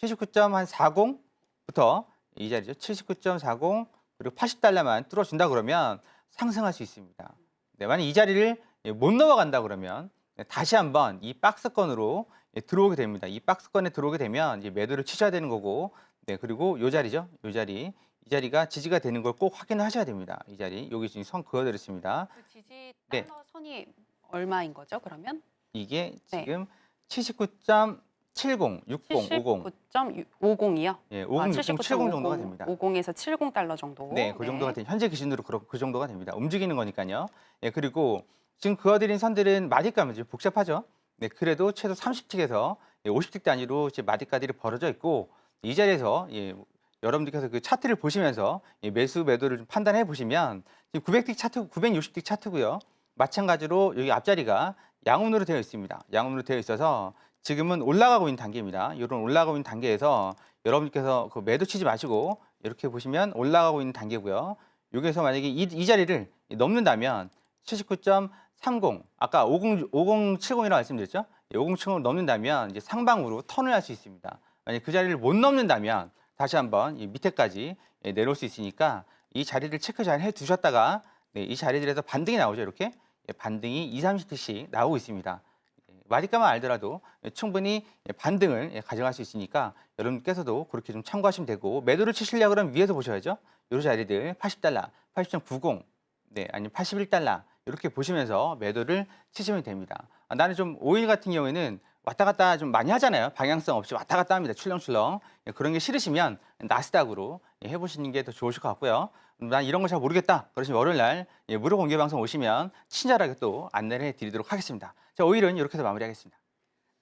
Speaker 3: 79.40부터 이 자리죠. 79.40 그리고 80달러만 뚫어준다 그러면 상승할 수 있습니다. 네, 만약 이 자리를 못 넘어간다 그러면 다시 한번 이 박스권으로 들어오게 됩니다. 이 박스권에 들어오게 되면 이제 매도를 치셔야 되는 거고, 네, 그리고 이 자리죠. 이 자리가 지지가 되는 걸 꼭 확인을 하셔야 됩니다. 이 자리 여기 지금 선 그어드렸습니다.
Speaker 2: 그 지지 달러 선이 얼마인 거죠? 그러면
Speaker 3: 이게
Speaker 2: 네.
Speaker 3: 지금 79.70, 60, 50.
Speaker 2: 79.50이요?
Speaker 3: 예, 50, 60, 70 정도가 됩니다.
Speaker 2: 50에서 70달러 정도.
Speaker 3: 네, 그 정도가 됩니다. 현재 기준으로 그 정도가 됩니다. 움직이는 거니까요. 예, 그리고 지금 그어드린 선들은 마디가면 좀 복잡하죠. 네, 그래도 최소 30틱에서 50틱 단위로 이제 마디가들이 벌어져 있고 이 자리에서 여러분들께서 그 차트를 보시면서 매수 매도를 좀 판단해 보시면 지금 900틱 차트, 960틱 차트고요. 마찬가지로 여기 앞자리가 양운으로 되어 있습니다. 양운으로 되어 있어서 지금은 올라가고 있는 단계입니다. 이런 올라가고 있는 단계에서 여러분께서 그 매도 치지 마시고 이렇게 보시면 올라가고 있는 단계고요. 여기에서 만약에 이 자리를 넘는다면 79.30 아까 5070이라고 말씀드렸죠. 5070을 넘는다면 이제 상방으로 턴을 할 수 있습니다. 만약 그 자리를 못 넘는다면 다시 한번 이 밑에까지 내려올 수 있으니까 이 자리를 체크 잘 해두셨다가 이 자리들에서 반등이 나오죠. 이렇게 반등이 2, 30틱씩 나오고 있습니다. 마디가만 알더라도 충분히 반등을 가져갈 수 있으니까 여러분께서도 그렇게 좀 참고하시면 되고 매도를 치시려고 그러면 위에서 보셔야죠. 이 자리들 80달러, 80.90, 네, 아니면 81달러 이렇게 보시면서 매도를 치시면 됩니다. 나는 좀 오일 같은 경우에는 왔다 갔다 좀 많이 하잖아요. 방향성 없이 왔다 갔다 합니다. 출렁출렁. 그런 게 싫으시면 나스닥으로 해보시는 게 더 좋으실 것 같고요. 난 이런 거 잘 모르겠다. 그러시면 월요일 날 무료 공개 방송 오시면 친절하게 또 안내를 해드리도록 하겠습니다. 자, 오일은 이렇게 해서 마무리하겠습니다.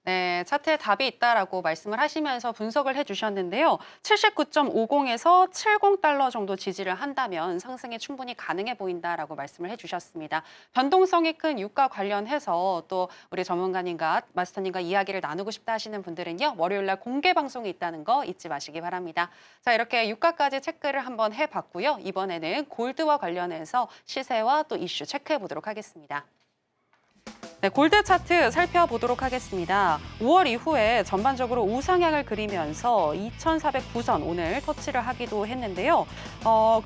Speaker 2: 네, 차트에 답이 있다라고 말씀을 하시면서 분석을 해주셨는데요. 79.50에서 70달러 정도 지지를 한다면 상승이 충분히 가능해 보인다라고 말씀을 해주셨습니다. 변동성이 큰 유가 관련해서 또 우리 전문가님과 마스터님과 이야기를 나누고 싶다 하시는 분들은요. 월요일날 공개 방송이 있다는 거 잊지 마시기 바랍니다. 자, 이렇게 유가까지 체크를 한번 해봤고요. 이번에는 골드와 관련해서 시세와 또 이슈 체크해 보도록 하겠습니다. 네, 골드 차트 살펴보도록 하겠습니다. 5월 이후에 전반적으로 우상향을 그리면서 2,409선 오늘 터치를 하기도 했는데요.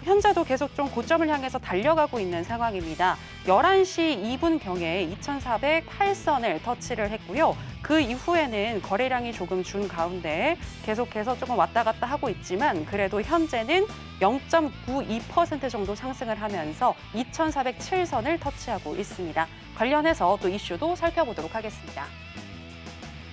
Speaker 2: 현재도 계속 좀 고점을 향해서 달려가고 있는 상황입니다. 11시 2분경에 2,408선을 터치를 했고요. 그 이후에는 거래량이 조금 준 가운데 계속해서 조금 왔다 갔다 하고 있지만 그래도 현재는 0.92% 정도 상승을 하면서 2,407선을 터치하고 있습니다. 관련해서 또 이슈도 살펴보도록 하겠습니다.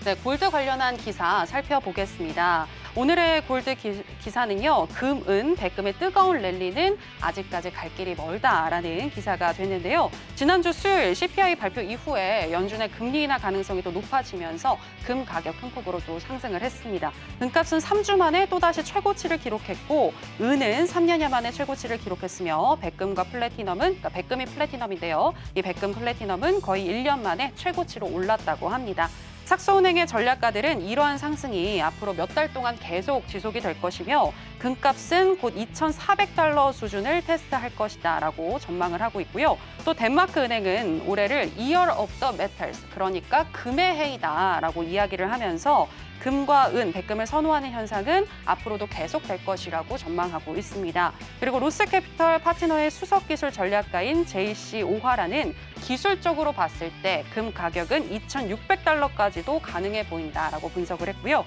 Speaker 2: 네, 골드 관련한 기사 살펴보겠습니다. 오늘의 골드 기사는요. 금, 은, 백금의 뜨거운 랠리는 아직까지 갈 길이 멀다라는 기사가 됐는데요. 지난주 수요일 CPI 발표 이후에 연준의 금리 인하 가능성이 또 높아지면서 금 가격 큰 폭으로 또 상승을 했습니다. 금값은 3주 만에 또다시 최고치를 기록했고 은은 3년여 만에 최고치를 기록했으며 백금과 플래티넘은, 그러니까 백금이 플래티넘인데요. 이 백금 플래티넘은 거의 1년 만에 최고치로 올랐다고 합니다. 삭소은행의 전략가들은 이러한 상승이 앞으로 몇 달 동안 계속 지속이 될 것이며 금값은 곧 2,400달러 수준을 테스트할 것이다라고 전망을 하고 있고요. 또 덴마크 은행은 올해를 Year of the Metals, 그러니까 금의 해이다라고 이야기를 하면서 금과 은, 백금을 선호하는 현상은 앞으로도 계속될 것이라고 전망하고 있습니다. 그리고 로스캐피털 파트너의 수석 기술 전략가인 JC 오하라는 기술적으로 봤을 때 금 가격은 2,600달러까지도 가능해 보인다라고 분석을 했고요.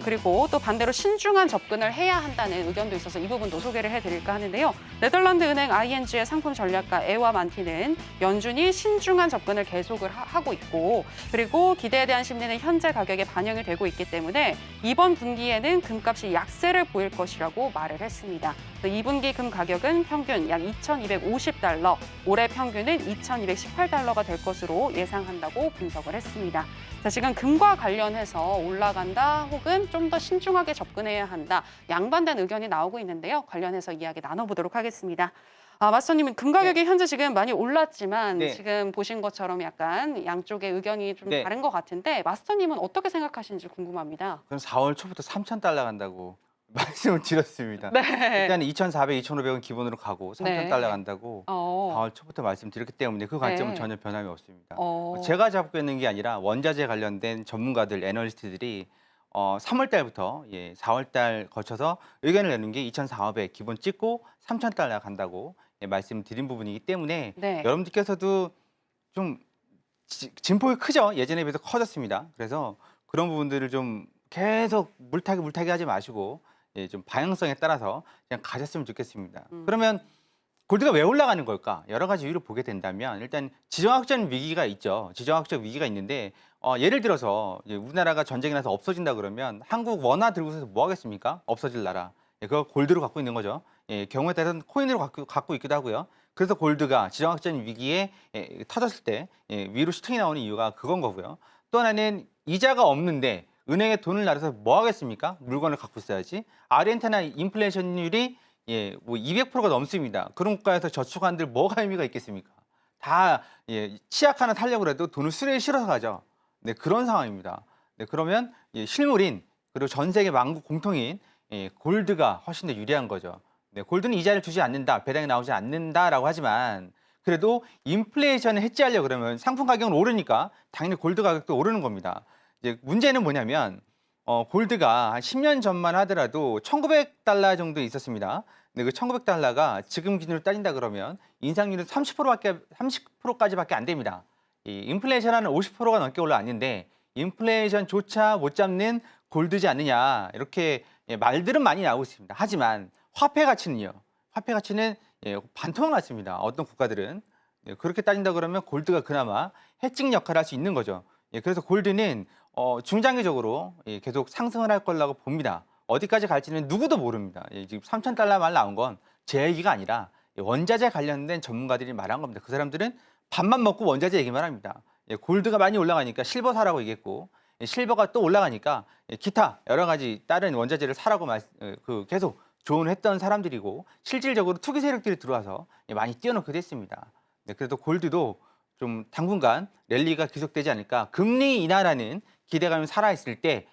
Speaker 2: 그리고 또 반대로 신중한 접근을 해야 한다는 의견도 있어서 이 부분도 소개를 해드릴까 하는데요. 네덜란드 은행 ING의 상품 전략가 에와 만티는 연준이 신중한 접근을 계속을 하고 있고 그리고 기대에 대한 심리는 현재 가격에 반영이 되고 있기 때문에 이번 분기에는 금값이 약세를 보일 것이라고 말을 했습니다. 2분기 금 가격은 평균 약 2,250달러, 올해 평균은 2,218달러가 될 것으로 예상한다고 분석을 했습니다. 자, 지금 금과 관련해서 올라간다 혹은 쪽은 좀 더 신중하게 접근해야 한다. 양반된 의견이 나오고 있는데요. 관련해서 이야기 나눠보도록 하겠습니다. 마스터님은 금 가격이 현재 지금 많이 올랐지만
Speaker 3: 네.
Speaker 2: 지금 보신 것처럼 약간 양쪽의 의견이 좀
Speaker 3: 네.
Speaker 2: 다른 것 같은데 마스터님은 어떻게 생각하시는지 궁금합니다.
Speaker 3: 그럼 4월 초부터 3,000달러 간다고 말씀을 드렸습니다.
Speaker 2: 네.
Speaker 3: 일단 2,400, 2,500은 기본으로 가고 3,000달러 간다고 4월 초부터 말씀드렸기 때문에 그 관점은
Speaker 2: 네.
Speaker 3: 전혀 변함이 없습니다.
Speaker 2: 어.
Speaker 3: 제가 잡고 있는 게 아니라 원자재 관련된 전문가들, 애널리스트들이 3월 달부터 4월 달 거쳐서 의견을 내는 게 2,400 기본 찍고 3,000달러 간다고 말씀드린 부분이기 때문에
Speaker 2: 네.
Speaker 3: 여러분들께서도 좀 진폭이 크죠. 예전에 비해서 커졌습니다. 그래서 그런 부분들을 좀 계속 물타기 하지 마시고 좀 방향성에 따라서 그냥 가셨으면 좋겠습니다. 그러면 골드가 왜 올라가는 걸까? 여러 가지 이유를 보게 된다면 일단 지정학적 위기가 있죠. 지정학적 위기가 있는데 예를 들어서 우리나라가 전쟁이 나서 없어진다 그러면 한국 원화 들고서 뭐 하겠습니까? 없어질 나라. 그거 골드로 갖고 있는 거죠. 경우에 따라서는 코인으로 갖고 있기도 하고요. 그래서 골드가 지정학적 위기에 터졌을 때 위로 슈팅이 나오는 이유가 그건 거고요. 또 하나는 이자가 없는데 은행에 돈을 놔둬서 뭐 하겠습니까? 물건을 갖고 있어야지. 아르헨티나 인플레이션율이 뭐 200%가 넘습니다. 그런 국가에서 저축한들 뭐가 의미가 있겠습니까? 다 치약 하나 사려고 해도 돈을 수레에 실어서 가죠. 네, 그런 상황입니다. 네, 그러면 실물인 그리고 전 세계 만국 공통인 골드가 훨씬 더 유리한 거죠. 네, 골드는 이자를 주지 않는다, 배당이 나오지 않는다라고 하지만 그래도 인플레이션을 해지하려고 그러면 상품 가격은 오르니까 당연히 골드 가격도 오르는 겁니다. 이제 문제는 뭐냐면 골드가 한 10년 전만 하더라도 1,900달러 정도 있었습니다. 근데 그 1,900달러가 지금 기준으로 따진다 그러면 인상률은 30%까지밖에 안 됩니다. 이 인플레이션은 50%가 넘게 올라왔는데 인플레이션조차 못 잡는 골드지 않느냐 이렇게 말들은 많이 나오고 있습니다. 하지만 화폐 가치는요. 화폐 가치는 반토막 났습니다. 어떤 국가들은 그렇게 따진다 그러면 골드가 그나마 해칭 역할을 할 수 있는 거죠. 그래서 골드는 중장기적으로 계속 상승을 할 거라고 봅니다. 어디까지 갈지는 누구도 모릅니다. 지금 3,000달러 말 나온 건 제 얘기가 아니라 원자재 관련된 전문가들이 말한 겁니다. 그 사람들은 밥만 먹고 원자재 얘기만 합니다. 골드가 많이 올라가니까 실버 사라고 얘기했고 실버가 또 올라가니까 기타 여러 가지 다른 원자재를 사라고 계속 조언했던 사람들이고 실질적으로 투기 세력들이 들어와서 많이 뛰어놓게 됐습니다. 그래도 골드도 좀 당분간 랠리가 계속되지 않을까. 금리 인하라는 기대감이 살아있을 때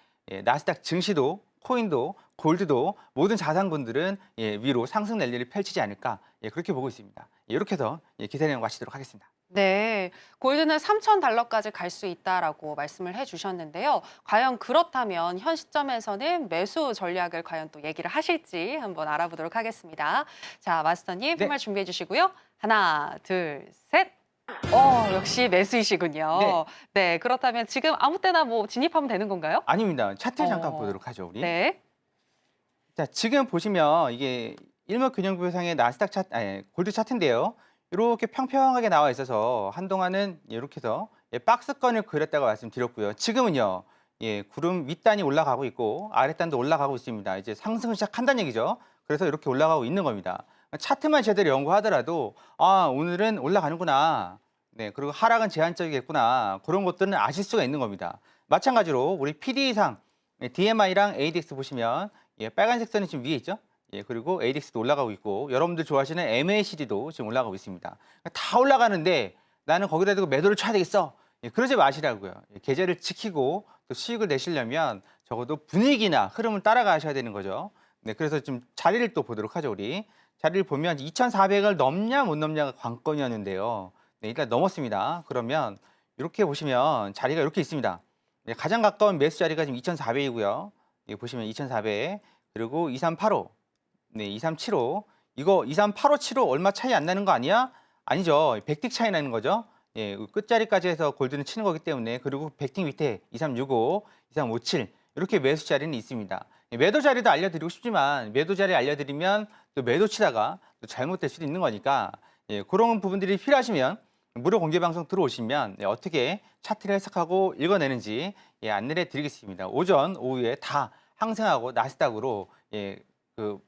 Speaker 3: 나스닥 증시도 코인도 골드도 모든 자산군들은 위로 상승 랠리를 펼치지 않을까 그렇게 보고 있습니다. 이렇게 해서 기사 내용 마치도록 하겠습니다.
Speaker 2: 네, 골드는 3,000달러까지 갈 수 있다라고 말씀을 해주셨는데요. 과연 그렇다면 현 시점에서는 매수 전략을 과연 또 얘기를 하실지 한번 알아보도록 하겠습니다. 자, 마스터님
Speaker 3: 네.
Speaker 2: 정말 준비해 주시고요. 하나, 둘, 셋. 역시 매수이시군요.
Speaker 3: 네.
Speaker 2: 네, 그렇다면 지금 아무 때나 뭐 진입하면 되는 건가요?
Speaker 3: 아닙니다. 차트 잠깐 보도록 하죠, 우리.
Speaker 2: 네.
Speaker 3: 자, 지금 보시면 이게 일목균형부상의 나스닥 차트, 골드 차트인데요. 이렇게 평평하게 나와 있어서 한동안은 이렇게 해서 박스권을 그렸다고 말씀드렸고요. 지금은요, 구름 윗단이 올라가고 있고 아랫단도 올라가고 있습니다. 이제 상승을 시작한다는 얘기죠. 그래서 이렇게 올라가고 있는 겁니다. 차트만 제대로 연구하더라도 오늘은 올라가는구나. 네, 그리고 하락은 제한적이겠구나. 그런 것들은 아실 수가 있는 겁니다. 마찬가지로 우리 PD상 DMI랑 ADX 보시면 빨간색 선이 지금 위에 있죠. 그리고 ADX도 올라가고 있고 여러분들 좋아하시는 MACD도 지금 올라가고 있습니다. 다 올라가는데 나는 거기다 대고 매도를 쳐야 되겠어. 그러지 마시라고요. 계좌를 지키고 또 수익을 내시려면 적어도 분위기나 흐름을 따라가셔야 되는 거죠. 네, 그래서 좀 자리를 또 보도록 하죠, 우리. 자리를 보면 2,400을 넘냐 못 넘냐가 관건이었는데요. 네, 일단 넘었습니다. 그러면 이렇게 보시면 자리가 이렇게 있습니다. 네, 가장 가까운 매수 자리가 지금 2,400이고요. 보시면 2,400 그리고 2385, 네, 2375. 이거 2385, 얼마 차이 안 나는 거 아니야? 아니죠. 100틱 차이 나는 거죠. 끝자리까지 해서 골드는 치는 거기 때문에. 그리고 100틱 밑에 2365, 2357 이렇게 매수 자리는 있습니다. 매도 자리도 알려드리고 싶지만 매도 자리 알려드리면 또 매도 치다가 또 잘못될 수도 있는 거니까 그런 부분들이 필요하시면 무료 공개 방송 들어오시면 어떻게 차트를 해석하고 읽어내는지 안내해 드리겠습니다. 오전, 오후에 다 항생하고 나스닥으로 그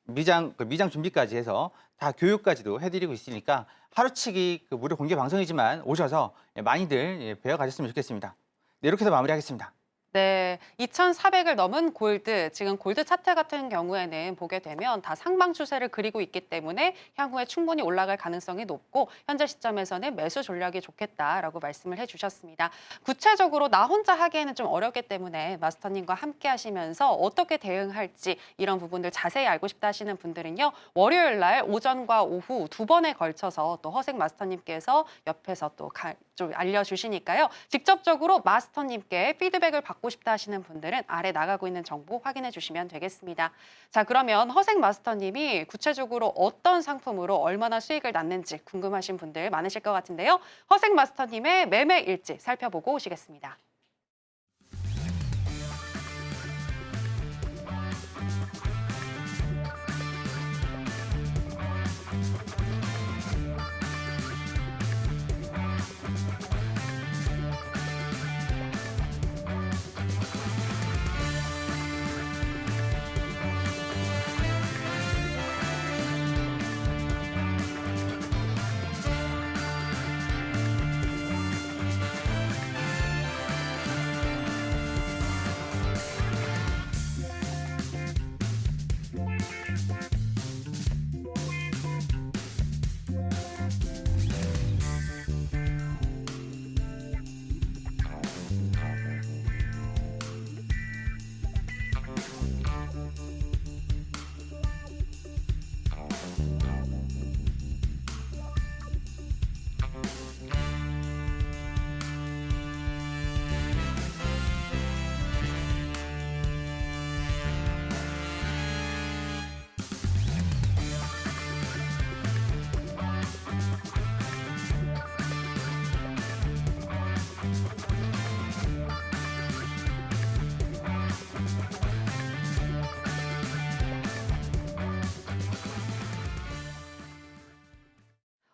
Speaker 3: 미장 준비까지 해서 다 교육까지도 해드리고 있으니까 하루치기 그 무료 공개 방송이지만 오셔서 많이들 배워가셨으면 좋겠습니다. 네, 이렇게 해서 마무리하겠습니다.
Speaker 2: 네, 2,400을 넘은 골드, 지금 골드 차트 같은 경우에는 보게 되면 다 상방 추세를 그리고 있기 때문에 향후에 충분히 올라갈 가능성이 높고 현재 시점에서는 매수 전략이 좋겠다라고 말씀을 해주셨습니다. 구체적으로 나 혼자 하기에는 좀 어렵기 때문에 마스터님과 함께 하시면서 어떻게 대응할지 이런 부분들 자세히 알고 싶다 하시는 분들은요. 월요일 날 오전과 오후 두 번에 걸쳐서 또 허생 마스터님께서 옆에서 또 좀 알려주시니까요. 직접적으로 마스터님께 피드백을 받고 싶다 하시는 분들은 아래 나가고 있는 정보 확인해 주시면 되겠습니다. 자, 그러면 허생 마스터님이 구체적으로 어떤 상품으로 얼마나 수익을 났는지 궁금하신 분들 많으실 것 같은데요. 허생 마스터님의 매매 일지 살펴보고 오시겠습니다.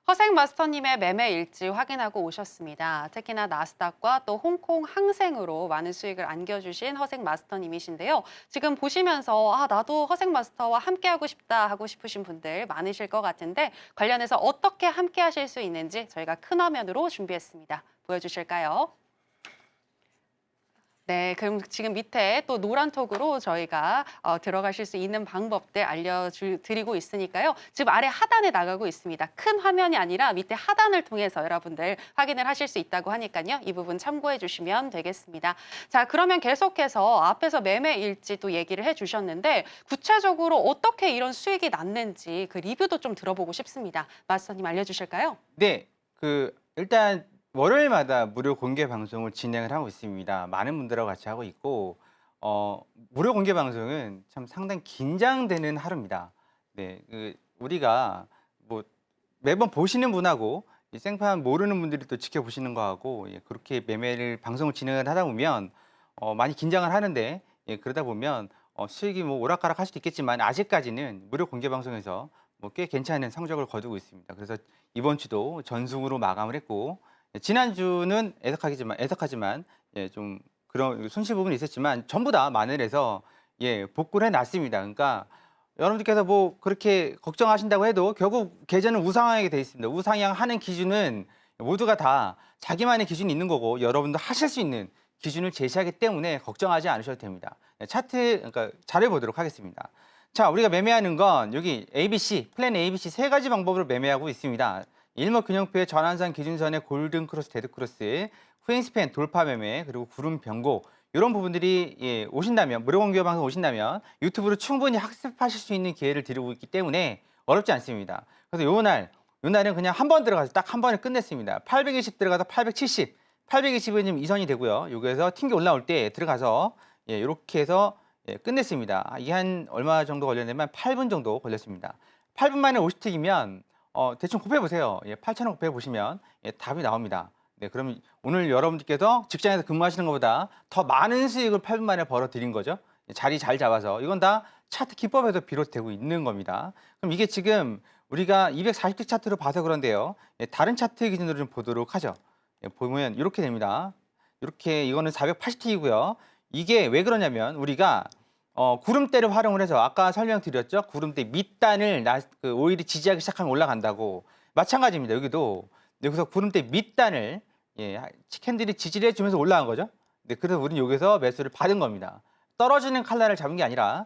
Speaker 2: 허생 마스터님의 매매 일지 확인하고 오셨습니다. 특히나 나스닥과 또 홍콩 항생으로 많은 수익을 안겨주신 허생 마스터님이신데요. 지금 보시면서 나도 허생 마스터와 함께하고 싶다 하고 싶으신 분들 많으실 것 같은데 관련해서 어떻게 함께 하실 수 있는지 저희가 큰 화면으로 준비했습니다. 보여주실까요? 네, 그럼 지금 밑에 또 노란톡으로 저희가 들어가실 수 있는 방법들 알려드리고 있으니까요. 지금 아래 하단에 나가고 있습니다. 큰 화면이 아니라 밑에 하단을 통해서 여러분들 확인을 하실 수 있다고 하니까요. 이 부분 참고해 주시면 되겠습니다. 자, 그러면 계속해서 앞에서 매매 일지 또 얘기를 해주셨는데 구체적으로 어떻게 이런 수익이 났는지 그 리뷰도 좀 들어보고 싶습니다. 마스터님 알려주실까요?
Speaker 3: 네, 일단 월요일마다 무료 공개 방송을 진행을 하고 있습니다. 많은 분들하고 같이 하고 있고 무료 공개 방송은 참 상당히 긴장되는 하루입니다. 네, 우리가 뭐 매번 보시는 분하고 이 생판 모르는 분들이 또 지켜보시는 거하고 그렇게 매매를 방송을 진행을 하다 보면 많이 긴장을 하는데 그러다 보면 수익이 뭐 오락가락 할 수도 있겠지만 아직까지는 무료 공개 방송에서 뭐 꽤 괜찮은 성적을 거두고 있습니다. 그래서 이번 주도 전승으로 마감을 했고 지난주는 애석하지만 좀 그런 손실 부분이 있었지만 전부 다 만회해서 복구를 해놨습니다. 그러니까 여러분들께서 뭐 그렇게 걱정하신다고 해도 결국 계좌는 우상향하게 돼 있습니다. 우상향하는 기준은 모두가 다 자기만의 기준이 있는 거고 여러분도 하실 수 있는 기준을 제시하기 때문에 걱정하지 않으셔도 됩니다. 차트 그러니까 잘해보도록 하겠습니다. 자, 우리가 매매하는 건 여기 ABC, 플랜 ABC 세 가지 방법으로 매매하고 있습니다. 일목균형표의 전환선 기준선의 골든 크로스, 데드 크로스, 후행스팬 돌파 매매, 그리고 구름 변곡 이런 부분들이 오신다면 무료 공개 방송 오신다면 유튜브로 충분히 학습하실 수 있는 기회를 드리고 있기 때문에 어렵지 않습니다. 그래서 요날은 그냥 한 번 들어가서 딱 한 번에 끝냈습니다. 820 들어가서 870, 820은 지금 이선이 되고요. 여기에서 튕겨 올라올 때 들어가서 이렇게 해서 끝냈습니다. 이게 한 얼마 정도 걸렸냐면 8분 정도 걸렸습니다. 8분 만에 50틱이면 대충 곱해보세요. 8,000원 곱해보시면 답이 나옵니다. 네, 그럼 오늘 여러분들께서 직장에서 근무하시는 것보다 더 많은 수익을 8분 만에 벌어드린 거죠. 자리 잘 잡아서. 이건 다 차트 기법에서 비롯되고 있는 겁니다. 그럼 이게 지금 우리가 240틱 차트로 봐서 그런데요. 다른 차트 기준으로 좀 보도록 하죠. 보면 이렇게 됩니다. 이렇게 이거는 480틱이고요. 이게 왜 그러냐면 우리가 구름대를 활용을 해서 아까 설명드렸죠. 구름대 밑단을 오일이 지지하기 시작하면 올라간다고. 마찬가지입니다. 여기서 구름대 밑단을 캔들이 지지를 해주면서 올라간 거죠. 네, 그래서 우리는 여기서 매수를 받은 겁니다. 떨어지는 칼날을 잡은 게 아니라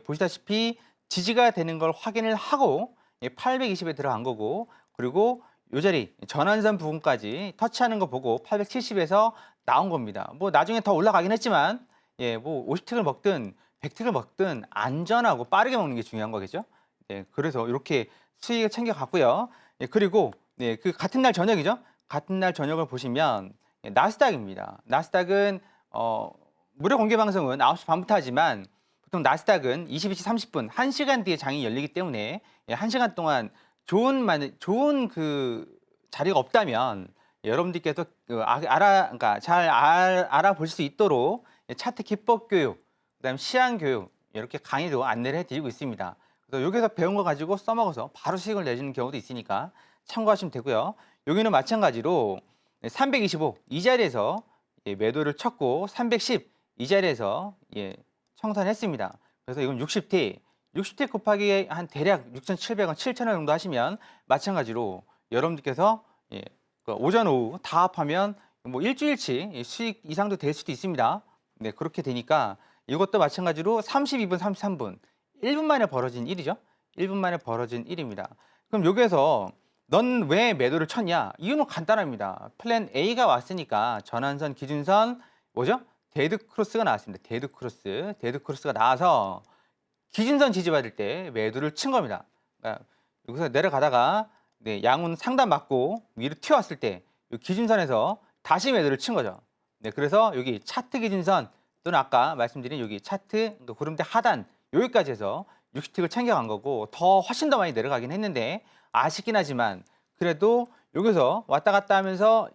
Speaker 3: 보시다시피 지지가 되는 걸 확인을 하고 820에 들어간 거고, 그리고 이 자리 전환선 부분까지 터치하는 거 보고 870에서 나온 겁니다. 뭐 나중에 더 올라가긴 했지만 뭐 50틱을 먹든 100틱을 먹든 안전하고 빠르게 먹는 게 중요한 거겠죠. 그래서 이렇게 수익을 챙겨 갔고요. 그리고 그 같은 날 저녁이죠. 같은 날 저녁을 보시면 나스닥입니다. 나스닥은 무료 공개 방송은 9시 반부터 하지만 보통 나스닥은 22시 30분 1시간 뒤에 장이 열리기 때문에 1시간 동안 좋은 그 자리가 없다면 여러분들께서 그러니까 잘 알아볼 수 있도록 차트 기법 교육, 그다음 시황 교육 이렇게 강의도 안내를 해드리고 있습니다. 그래서 여기서 배운 거 가지고 써먹어서 바로 수익을 내주는 경우도 있으니까 참고하시면 되고요. 여기는 마찬가지로 325 이 자리에서 매도를 쳤고 310 이 자리에서 청산했습니다. 그래서 이건 60T 곱하기 한 대략 6,700원, 7,000원 정도 하시면 마찬가지로 여러분들께서 오전 오후 다 합하면 뭐 일주일치 수익 이상도 될 수도 있습니다. 네, 그렇게 되니까 이것도 마찬가지로 32분, 33분 1분 만에 벌어진 일이죠. 1분 만에 벌어진 일입니다. 그럼 여기에서 넌 왜 매도를 쳤냐? 이유는 간단합니다. 플랜 A가 왔으니까 전환선, 기준선 뭐죠? 데드크로스가 나왔습니다. 데드크로스가 나와서 기준선 지지받을 때 매도를 친 겁니다. 그러니까 여기서 내려가다가 양은 상단 맞고 위로 튀어왔을 때 기준선에서 다시 매도를 친 거죠. 그래서 여기 차트 기준선 또는 아까 말씀드린 여기 차트 구름대 하단 여기까지 해서 60틱을 챙겨간 거고 훨씬 더 많이 내려가긴 했는데 아쉽긴 하지만 그래도 여기서 왔다 갔다 하면서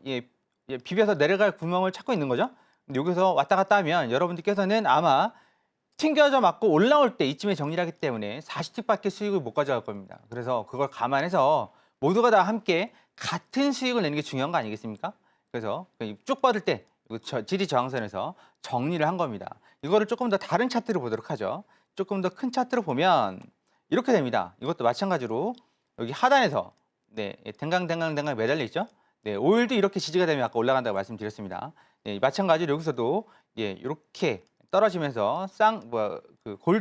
Speaker 3: 비벼서 내려갈 구멍을 찾고 있는 거죠. 여기서 왔다 갔다 하면 여러분들께서는 아마 튕겨져 맞고 올라올 때 이쯤에 정리를 하기 때문에 40틱밖에 수익을 못 가져갈 겁니다. 그래서 그걸 감안해서 모두가 다 함께 같은 수익을 내는 게 중요한 거 아니겠습니까? 그래서 쭉 뻗을 때 지지 저항선에서 정리를 한 겁니다. 이거를 조금 더 다른 차트로 보도록 하죠. 조금 더 큰 차트로 보면 이렇게 됩니다. 이것도 마찬가지로 여기 하단에서 댕강 매달려 있죠. 5일도 이렇게 지지가 되면 아까 올라간다고 말씀드렸습니다. 마찬가지로 여기서도 이렇게 떨어지면서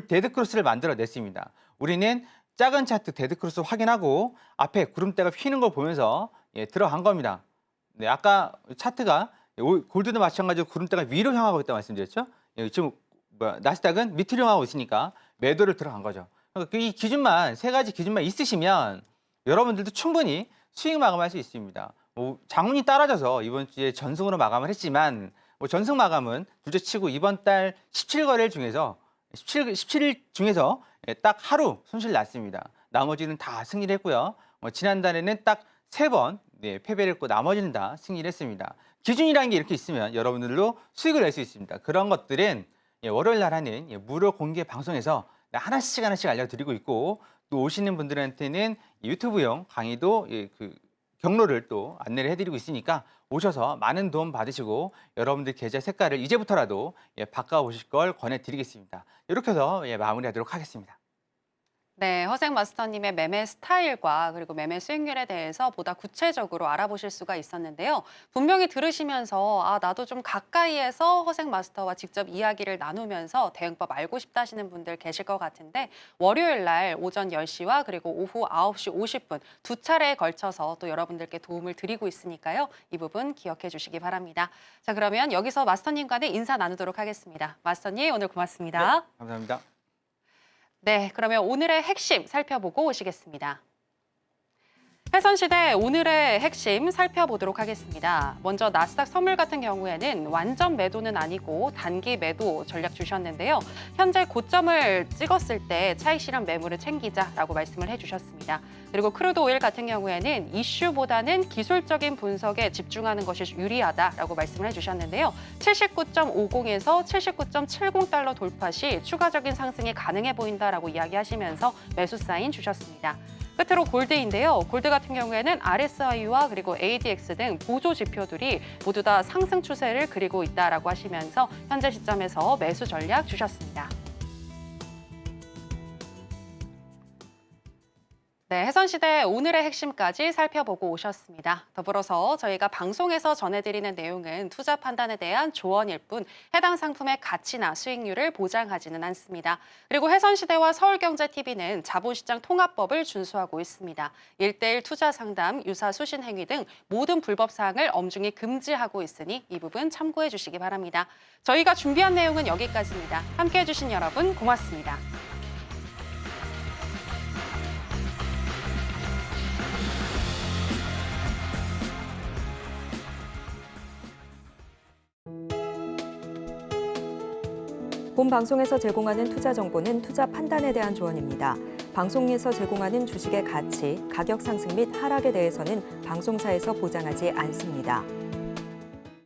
Speaker 3: 데드크로스를 만들어냈습니다. 우리는 작은 차트 데드크로스 확인하고 앞에 구름대가 휘는 걸 보면서 들어간 겁니다. 아까 차트가 골드도 마찬가지로 구름대가 위로 향하고 있다고 말씀드렸죠. 지금 나스닥은 밑으로 향하고 있으니까 매도를 들어간 거죠. 그러니까 이 기준만 세 가지 기준만 있으시면 여러분들도 충분히 수익 마감할 수 있습니다. 장운이 따라져서 이번 주에 전승으로 마감을 했지만 전승 마감은 둘째치고 이번 달 17거래일 중에서 17일 중에서 딱 하루 손실 났습니다. 나머지는 다 승리를 했고요. 지난달에는 딱 3번 패배를 했고 나머지는 다 승리를 했습니다. 기준이라는 게 이렇게 있으면 여러분들도 수익을 낼 수 있습니다. 그런 것들은 월요일 날 하는 무료 공개 방송에서 하나씩 알려드리고 있고 또 오시는 분들한테는 유튜브용 강의도 경로를 또 안내를 해드리고 있으니까 오셔서 많은 도움 받으시고 여러분들 계좌 색깔을 이제부터라도 바꿔보실 걸 권해드리겠습니다. 이렇게 해서 마무리하도록 하겠습니다.
Speaker 2: 네, 허생 마스터님의 매매 스타일과 그리고 매매 수익률에 대해서 보다 구체적으로 알아보실 수가 있었는데요. 분명히 들으시면서 나도 좀 가까이에서 허생 마스터와 직접 이야기를 나누면서 대응법 알고 싶다 하시는 분들 계실 것 같은데 월요일 날 오전 10시와 그리고 오후 9시 50분 두 차례에 걸쳐서 또 여러분들께 도움을 드리고 있으니까요. 이 부분 기억해 주시기 바랍니다. 자, 그러면 여기서 마스터님과는 인사 나누도록 하겠습니다. 마스터님, 오늘 고맙습니다.
Speaker 3: 네, 감사합니다.
Speaker 2: 네, 그러면 오늘의 핵심 살펴보고 오시겠습니다. 해선시대 오늘의 핵심 살펴보도록 하겠습니다. 먼저 나스닥 선물 같은 경우에는 완전 매도는 아니고 단기 매도 전략 주셨는데요. 현재 고점을 찍었을 때 차익 실현 매물을 챙기자라고 말씀을 해주셨습니다. 그리고 크루드 오일 같은 경우에는 이슈보다는 기술적인 분석에 집중하는 것이 유리하다라고 말씀을 해주셨는데요. 79.50에서 79.70달러 돌파 시 추가적인 상승이 가능해 보인다라고 이야기하시면서 매수 사인 주셨습니다. 끝으로 골드인데요. 골드 같은 경우에는 RSI와 그리고 ADX 등 보조 지표들이 모두 다 상승 추세를 그리고 있다라고 하시면서 현재 시점에서 매수 전략 주셨습니다. 네, 해선시대 오늘의 핵심까지 살펴보고 오셨습니다. 더불어서 저희가 방송에서 전해드리는 내용은 투자 판단에 대한 조언일 뿐 해당 상품의 가치나 수익률을 보장하지는 않습니다. 그리고 해선시대와 서울경제TV는 자본시장 통합법을 준수하고 있습니다. 1:1 투자 상담, 유사 수신 행위 등 모든 불법 사항을 엄중히 금지하고 있으니 이 부분 참고해 주시기 바랍니다. 저희가 준비한 내용은 여기까지입니다. 함께해 주신 여러분 고맙습니다.
Speaker 1: 본 방송에서 제공하는 투자 정보는 투자 판단에 대한 조언입니다. 방송에서 제공하는 주식의 가치, 가격 상승 및 하락에 대해서는 방송사에서 보장하지 않습니다.